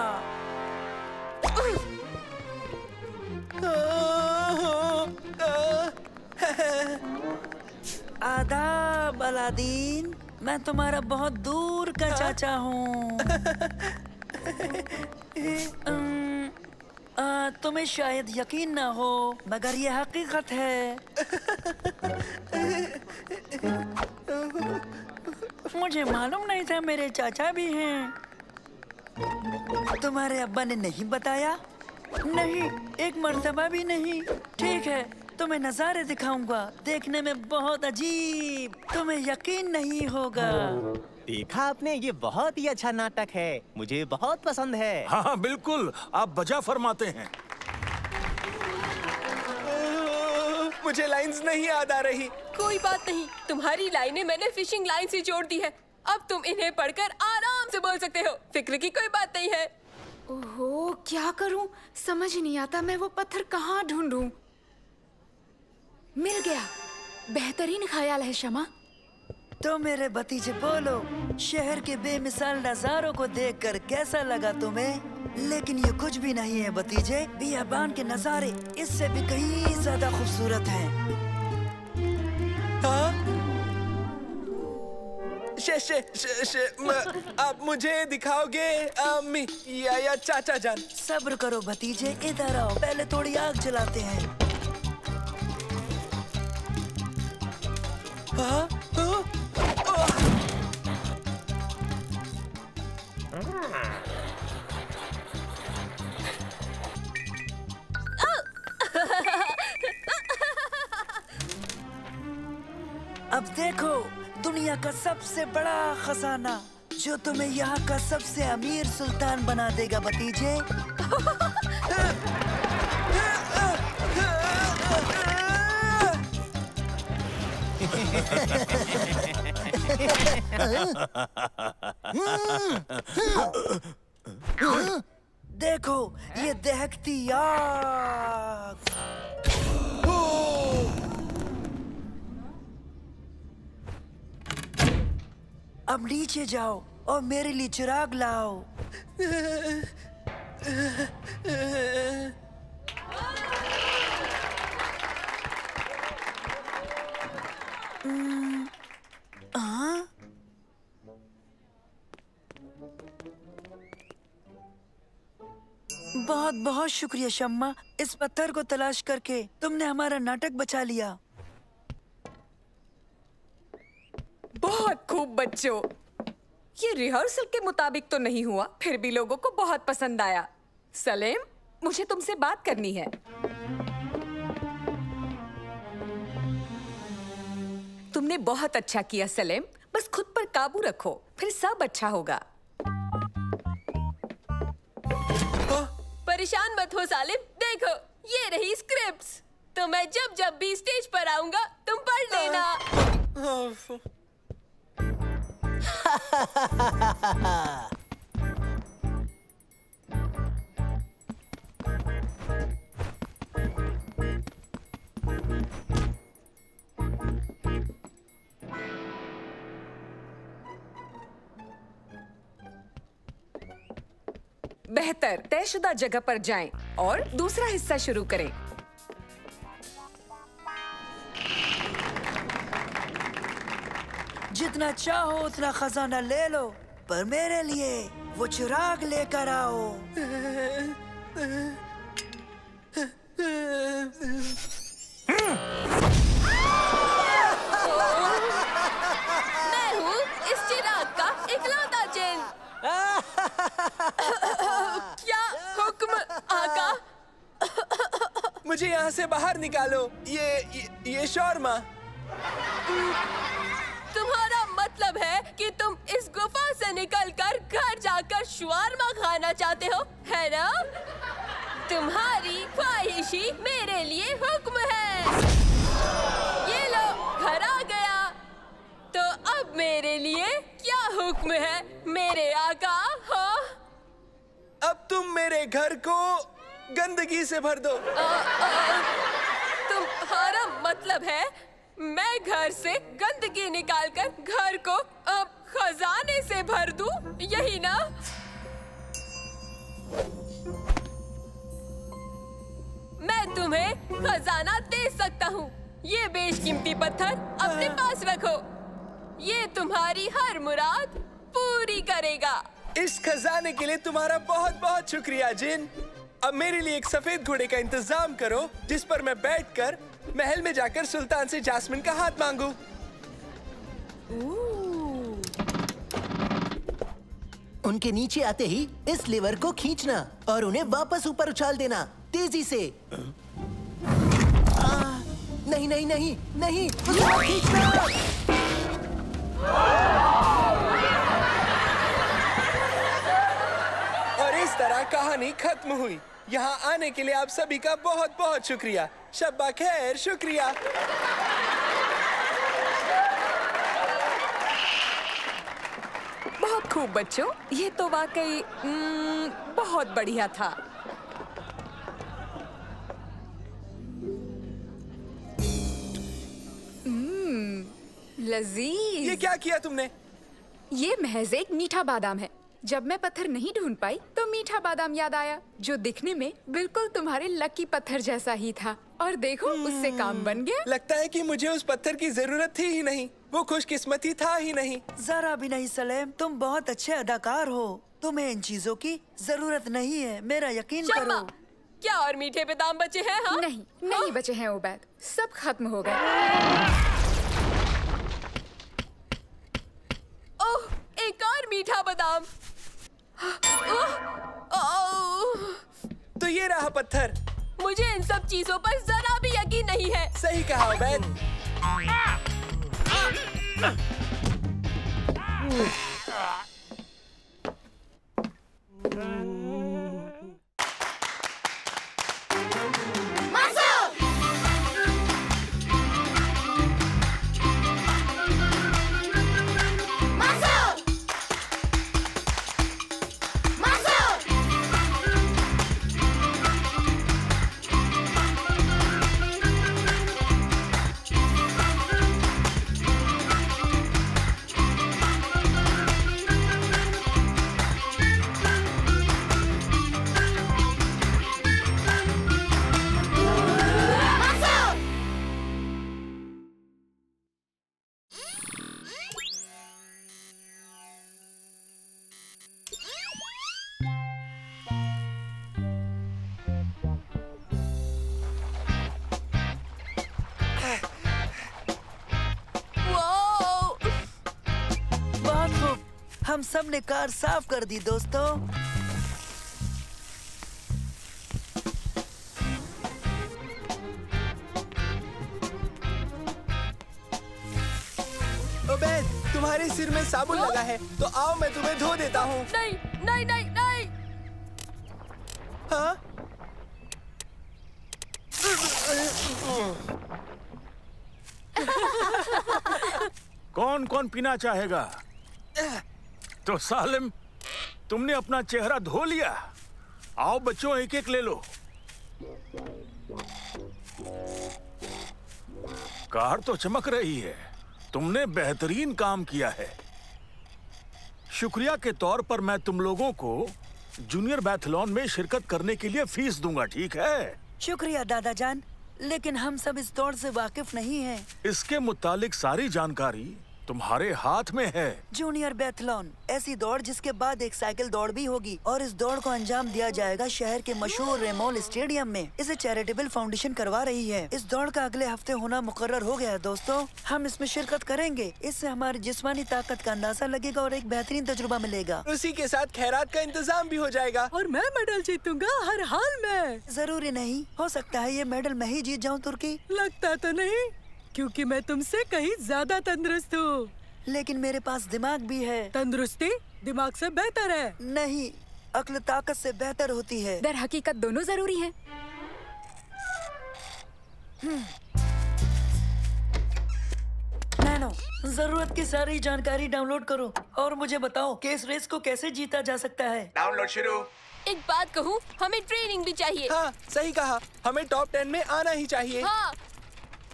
आदाब अलादीन, मैं तुम्हारा बहुत दूर का चाचा हूँ। तुम्हें शायद यकीन ना हो, मगर ये हकीकत है। मुझे मालूम नहीं था मेरे चाचा भी हैं। तुम्हारे अब्बा ने नहीं बताया? नहीं, एक मर्तबा भी नहीं। ठीक है, तुम्हें नजारे दिखाऊंगा, देखने में बहुत अजीब, तुम्हें यकीन नहीं होगा। देखा आपने, ये बहुत ही अच्छा नाटक है, मुझे बहुत पसंद है। हाँ बिल्कुल, आप बजा फरमाते हैं। मुझे लाइंस नहीं याद आ रही। कोई बात नहीं, तुम्हारी लाइनें मैंने फिशिंग लाइन से जोड़ दी है। अब तुम इन्हें पढ़कर आराम से बोल सकते हो, फिक्र की कोई बात नहीं है। ओहो, क्या करूं? समझ नहीं आता मैं वो पत्थर कहाँ ढूंढूं। मिल गया, बेहतरीन ख्याल है शमा। तो मेरे भतीजे बोलो, शहर के बेमिसाल नजारों को देखकर कैसा लगा तुम्हें? लेकिन ये कुछ भी नहीं है भतीजे, बियाबान के नजारे इससे भी कहीं ज्यादा खूबसूरत हैं। आप मुझे दिखाओगे अम्मी या चाचा जान? सब्र करो भतीजे, इधर आओ, पहले थोड़ी आग जलाते हैं। अब देखो, दुनिया का सबसे बड़ा खजाना जो तुम्हें यहाँ का सबसे अमीर सुल्तान बना देगा भतीजे। देखो, ये दहकती आग। अब नीचे जाओ और मेरे लिए चिराग लाओ। बहुत बहुत शुक्रिया शम्मा, इस पत्थर को तलाश करके तुमने हमारा नाटक बचा लिया। बहुत खूब बच्चों, ये रिहर्सल के मुताबिक तो नहीं हुआ, फिर भी लोगों को बहुत पसंद आया। सलेम, मुझे तुमसे बात करनी है। तुमने बहुत अच्छा किया सलेम, बस खुद पर काबू रखो, फिर सब अच्छा होगा। परेशान मत हो सालिम, देखो ये रही स्क्रिप्ट्स, तो मैं जब जब भी स्टेज पर आऊंगा तुम पढ़ लेना। बेहतर, तयशुदा जगह पर जाएं और दूसरा हिस्सा शुरू करें। जितना चाहो उतना खजाना ले लो, पर मेरे लिए वो चिराग लेकर आओ। मैं हूँ इस चिराग का इकलौता जिन। क्या हुक्म आका? मुझे यहाँ से बाहर निकालो, ये शौरमा। तुम्हारा मतलब है कि तुम इस गुफा से निकलकर घर जाकर शवारमा खाना चाहते हो, है ना? तुम्हारी ख्वाहिश ही मेरे लिए हुक्म है। ये लो, घर आ गया। तो अब मेरे लिए क्या हुक्म है मेरे आका? हाँ? अब तुम मेरे घर को गंदगी से भर दो। तुम्हारा मतलब है मैं घर से गंदगी निकालकर घर को अब खजाने से भर दूं, यही ना? मैं तुम्हें खजाना दे सकता हूँ। ये बेशकीमती पत्थर अपने पास रखो। ये तुम्हारी हर मुराद पूरी करेगा। इस खजाने के लिए तुम्हारा बहुत बहुत शुक्रिया जिन। अब मेरे लिए एक सफेद घोड़े का इंतजाम करो जिस पर मैं बैठकर महल में जाकर सुल्तान से जास्मिन का हाथ मांगू। उनके नीचे आते ही इस लीवर को खींचना और उन्हें वापस ऊपर उछाल देना, तेजी से। नहीं नहीं नहीं नहीं, उसे खींचना। और इस तरह कहानी खत्म हुई। यहाँ आने के लिए आप सभी का बहुत बहुत शुक्रिया। शब्बा खैर, शुक्रिया। बहुत खूब बच्चों, ये तो वाकई बहुत बढ़िया था। लजीज। ये क्या किया तुमने? ये महज एक मीठा बादाम है। जब मैं पत्थर नहीं ढूंढ पाई तो मीठा बादाम याद आया, जो दिखने में बिल्कुल तुम्हारे लकी पत्थर जैसा ही था। और देखो, उससे काम बन गया। लगता है कि मुझे उस पत्थर की जरूरत थी ही नहीं। वो खुशकिस्मती था ही नहीं। जरा भी नहीं सलेम, तुम बहुत अच्छे अदाकार हो। तुम्हें इन चीजों की जरूरत नहीं है, मेरा यकीन करो। क्या और मीठे बादाम बचे हैं? हाँ? नहीं बचे हैं उबैद, सब खत्म हो गए। ओह, एक और मीठा बादाम। तो ये रहा पत्थर। मुझे इन सब चीजों पर जरा भी यकीन नहीं है। सही कहा उबैद। हम सब ने कार साफ कर दी दोस्तों। उबैद, तुम्हारे सिर में साबुन लगा है, तो आओ मैं तुम्हें धो देता हूँ। नहीं नहीं नहीं नहीं। हाँ? कौन कौन पीना चाहेगा? तो सालिम, तुमने अपना चेहरा धो लिया। आओ बच्चों, एक एक ले लो। कार तो चमक रही है। तुमने बेहतरीन काम किया है। शुक्रिया के तौर पर मैं तुम लोगों को जूनियर बैथलॉन में शिरकत करने के लिए फीस दूंगा, ठीक है? शुक्रिया दादा जान, लेकिन हम सब इस दौड़ से वाकिफ नहीं हैं। इसके मुतालिक सारी जानकारी तुम्हारे हाथ में है। जूनियर बैथलॉन, ऐसी दौड़ जिसके बाद एक साइकिल दौड़ भी होगी, और इस दौड़ को अंजाम दिया जाएगा शहर के मशहूर रेमोल स्टेडियम में। इसे चैरिटेबल फाउंडेशन करवा रही है। इस दौड़ का अगले हफ्ते होना मुकर्रर हो गया है दोस्तों। हम इसमें शिरकत करेंगे। इससे हमारी जिस्मानी ताकत का अंदाजा लगेगा और एक बेहतरीन तजुर्बा मिलेगा। उसी के साथ खैरात का इंतजाम भी हो जाएगा। और मैं मेडल जीतूंगा हर हाल में। जरूरी नहीं, हो सकता है ये मेडल मैं ही जीत जाऊँ तुर्की। लगता तो नहीं, क्योंकि मैं तुमसे कहीं ज्यादा तंदुरुस्त हूँ। लेकिन मेरे पास दिमाग भी है। तंदुरुस्ती दिमाग से बेहतर है। नहीं, अक्ल ताकत से बेहतर होती है। दर हकीकत दोनों जरूरी हैं। नैनो, जरूरत की सारी जानकारी डाउनलोड करो और मुझे बताओ कि इस रेस को कैसे जीता जा सकता है। डाउनलोड शुरू। एक बात कहूँ, हमें ट्रेनिंग भी चाहिए। हाँ, सही कहा। हमें टॉप 10 में आना ही चाहिए। हाँ,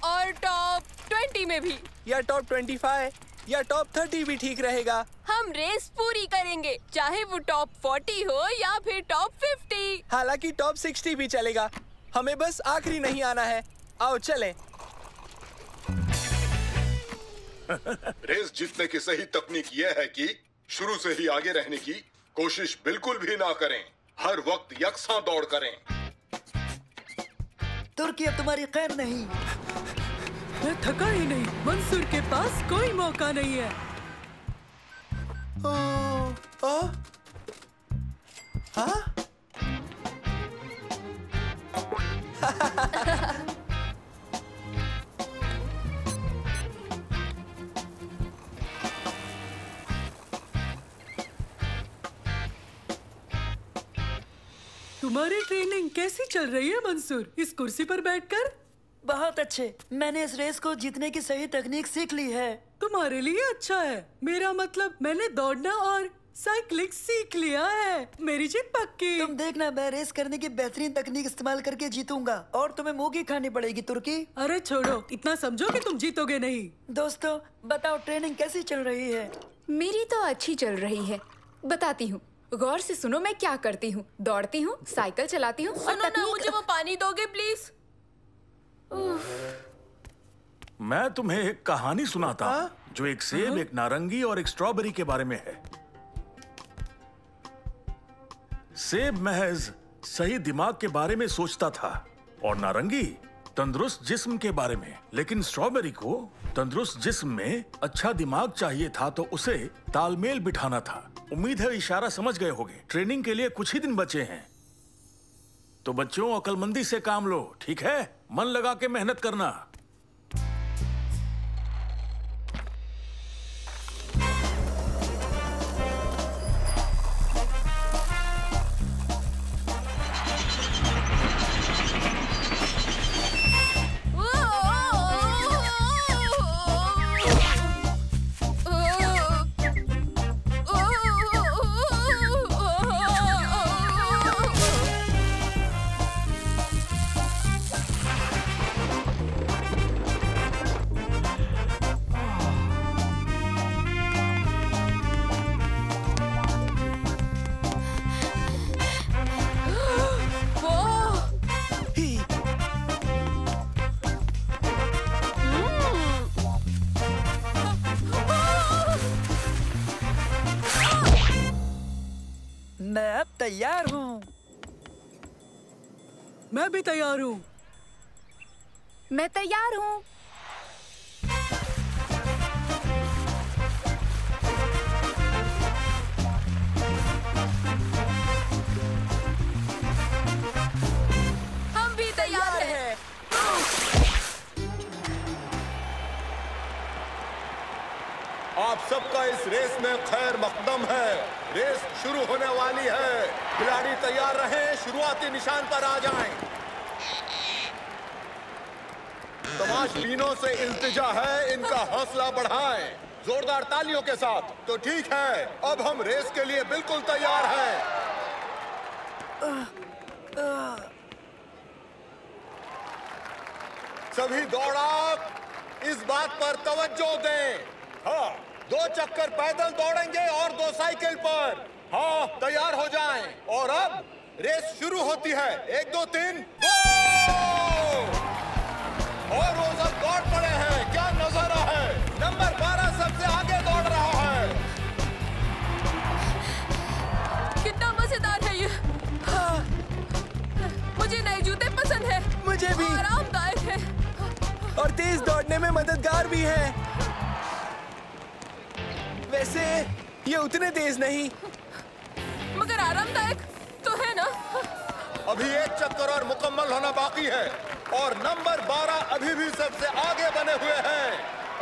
और टॉप 20 में भी। या टॉप 25 या टॉप 30 भी ठीक रहेगा। हम रेस पूरी करेंगे, चाहे वो टॉप 40 हो या फिर टॉप 50। हालांकि टॉप 60 भी चलेगा। हमें बस आखिरी नहीं आना है। आओ चलें। रेस जीतने की सही तकनीक यह है कि शुरू से ही आगे रहने की कोशिश बिल्कुल भी ना करें। हर वक्त यकसा दौड़ करें। तुर्की अब तुम्हारी खैर नहीं। मैं थका ही नहीं। मंसूर के पास कोई मौका नहीं है। हाँ? तुम्हारी ट्रेनिंग कैसी चल रही है मंसूर, इस कुर्सी पर बैठकर? बहुत अच्छे। मैंने इस रेस को जीतने की सही तकनीक सीख ली है। तुम्हारे लिए अच्छा है। मेरा मतलब मैंने दौड़ना और साइकिलिंग सीख लिया है। मेरी जीत पक्की। तुम देखना, मैं रेस करने की बेहतरीन तकनीक इस्तेमाल करके जीतूंगा और तुम्हें मूंगी खानी पड़ेगी तुर्की। अरे छोड़ो, इतना समझो कि तुम जीतोगे नहीं। दोस्तों बताओ, ट्रेनिंग कैसी चल रही है? मेरी तो अच्छी चल रही है। बताती हूँ, गौर से सुनो मैं क्या करती हूँ। दौड़ती हूँ, साइकिल चलाती हूँ। सुनो ना, मुझे वो पानी दोगे प्लीज? मैं तुम्हें एक कहानी सुनाता हूँ जो एक सेब, एक नारंगी और एक स्ट्रॉबेरी के बारे में है। सेब महज सही दिमाग के बारे में सोचता था और नारंगी तंदुरुस्त जिस्म के बारे में। लेकिन स्ट्रॉबेरी को तंदुरुस्त जिस्म में अच्छा दिमाग चाहिए था, तो उसे तालमेल बिठाना था। उम्मीद है इशारा समझ गए होंगे। ट्रेनिंग के लिए कुछ ही दिन बचे हैं, तो बच्चों अक्लमंदी से काम लो, ठीक है? मन लगा के मेहनत करना। मैं अब तैयार हूँ। मैं भी तैयार हूँ। मैं तैयार हूँ। हम भी तैयार हैं। आप सबका इस रेस में खैर मकदम है। रेस शुरू होने वाली है। खिलाड़ी तैयार रहें, शुरुआती निशान पर आ जाएं। तमाशबीनों से इल्तिजा है, इनका हौसला बढ़ाएं। जोरदार तालियों के साथ। तो ठीक है, अब हम रेस के लिए बिल्कुल तैयार हैं। सभी दौड़ाक इस बात पर तवज्जो दें। हाँ, 2 चक्कर पैदल दौड़ेंगे और 2 साइकिल पर। हाँ, तैयार हो जाएं। और अब रेस शुरू होती है। 1 2 3 गो! और वो सब दौड़ पड़े हैं। क्या नजारा है! नंबर 12 सबसे आगे दौड़ रहा है। कितना मजेदार है ये। हाँ। मुझे नए जूते पसंद है। मुझे भी। आरामदायक है और तेज दौड़ने में मददगार भी है। वैसे ये उतने तेज नहीं, मगर आरामदायक तो है ना। अभी 1 चक्कर और मुकम्मल होना बाकी है और नंबर 12 अभी भी सबसे आगे बने हुए हैं।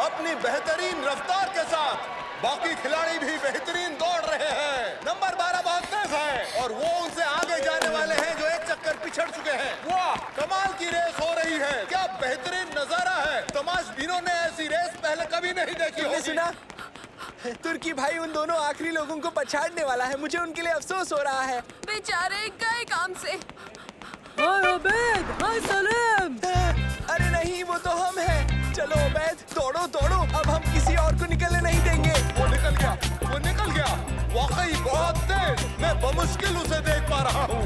अपनी बेहतरीन रफ्तार के साथ। बाकी खिलाड़ी भी बेहतरीन दौड़ रहे हैं। नंबर 12 बहुत तेज है और वो उनसे आगे जाने वाले हैं जो एक चक्कर पिछड़ चुके हैं। वाह, कमाल की रेस हो रही है। क्या बेहतरीन नजारा है। तमाशबीनों ने ऐसी रेस पहले कभी नहीं देखी होगी। सुना? तुर्की भाई उन दोनों आखिरी लोगों को पछाड़ने वाला है। मुझे उनके लिए अफसोस हो रहा है। बेचारे गए काम से। हाय उबैद, हाय सलेम। अरे नहीं, वो तो हम हैं। चलो उबैद, दौड़ो दौड़ो, अब हम किसी और को निकलने नहीं देंगे। वो निकल गया, वो निकल गया। वाकई बहुत तेज। मैं बमुश्किल उसे देख पा रहा हूँ।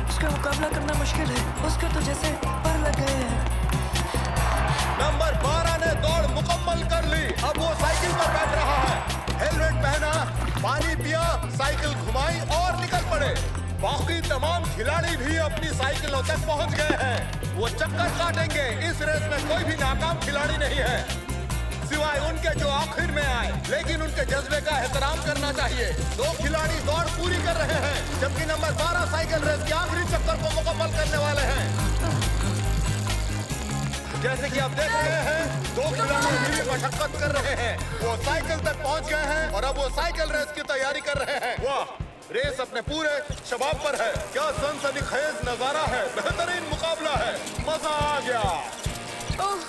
उसका मुकाबला करना मुश्किल है। उसके तो जैसे पर लग गए हैं। नंबर 12 ने दौड़ मुकम्मल कर ली। अब वो साइकिल पर बैठ रहा है। हेलमेट पहना, पानी पिया, साइकिल घुमाई और निकल पड़े। बाकी तमाम खिलाड़ी भी अपनी साइकिलों तक पहुंच गए हैं। वो चक्कर काटेंगे। इस रेस में कोई भी नाकाम खिलाड़ी नहीं है सिवाय उनके जो आखिर में आए, लेकिन उनके जज्बे का एहतराम करना चाहिए। 2 खिलाड़ी दौड़ पूरी कर रहे हैं जबकि नंबर 12 साइकिल रेस के आखिरी चक्कर को मुकम्मल करने वाले हैं। जैसे कि आप देख रहे हैं 2 खिलाड़ी भी मशक्कत कर रहे हैं। वो साइकिल तक पहुंच गए हैं और अब वो साइकिल रेस की तैयारी कर रहे हैं। वाह, रेस अपने पूरे शबाब पर है। क्या सनसनीखेज नजारा है। बेहतरीन मुकाबला है। मजा आ गया। ओह,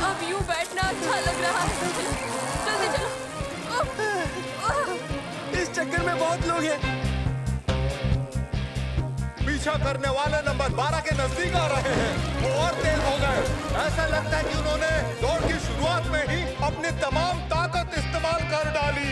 अब यूं बैठना अच्छा लग रहा है। जल्दी चलो। इस चक्कर में बहुत लोग हैं। पीछा करने वाले नंबर 12 के नजदीक आ रहे हैं। वो और तेज हो गए। ऐसा लगता है कि उन्होंने दौड़ की शुरुआत में ही अपनी तमाम ताकत इस्तेमाल कर डाली।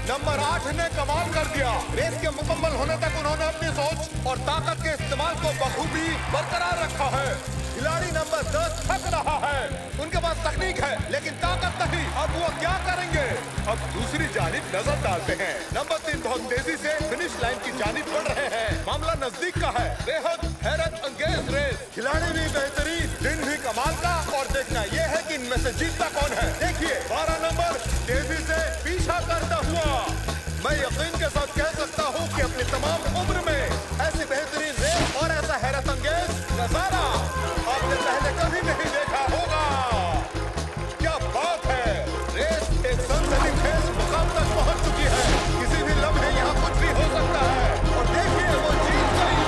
नंबर 8 ने कमाल कर दिया। रेस के मुकम्मल होने तक उन्होंने अपनी सोच और ताकत के इस्तेमाल को बखूबी बरकरार रखा है। खिलाड़ी नंबर 10 थक रहा है। उनके पास तकनीक है लेकिन ताकत नहीं। अब वो क्या करेंगे। अब दूसरी जानिब नजर डालते हैं। नंबर 3 बहुत तेजी से फिनिश लाइन की जानिब बढ़ रहे हैं। मामला नजदीक का है। बेहद हैरत अंगेज रेस। खिलाड़ी भी बेहतरीन, दिन भी कमाल का। और देखना यह है कि इनमें से जीतता कौन है। देखिए 12 नंबर तेजी से पीछा करता हुआ। मैं यकीन के साथ कह सकता हूँ कि अपनी तमाम उम्र में ऐसी बेहतरीन रेस और ऐसा हैरत अंगेज नजारा आपने पहले कभी नहीं देखा होगा। क्या बात है। रेस एक सनसनीखेज मुकाम तक पहुंच चुकी है। किसी भी लम्हे यहाँ कुछ भी हो सकता है। और देखिए वो जीत गई।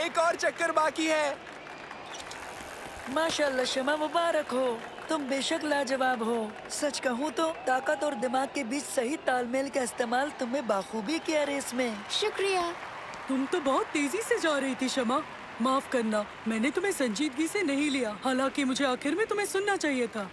एक और चक्कर बाकी है। माशाल्लाह शमा, मुबारक हो। तुम बेशक लाजवाब हो। सच कहूँ तो ताकत और दिमाग के बीच सही तालमेल का इस्तेमाल तुमने बाखूबी किया रेस में। शुक्रिया। तुम तो बहुत तेजी से जा रही थी शमा। माफ करना, मैंने तुम्हें संजीदगी से नहीं लिया। हालांकि मुझे आखिर में तुम्हें सुनना चाहिए था।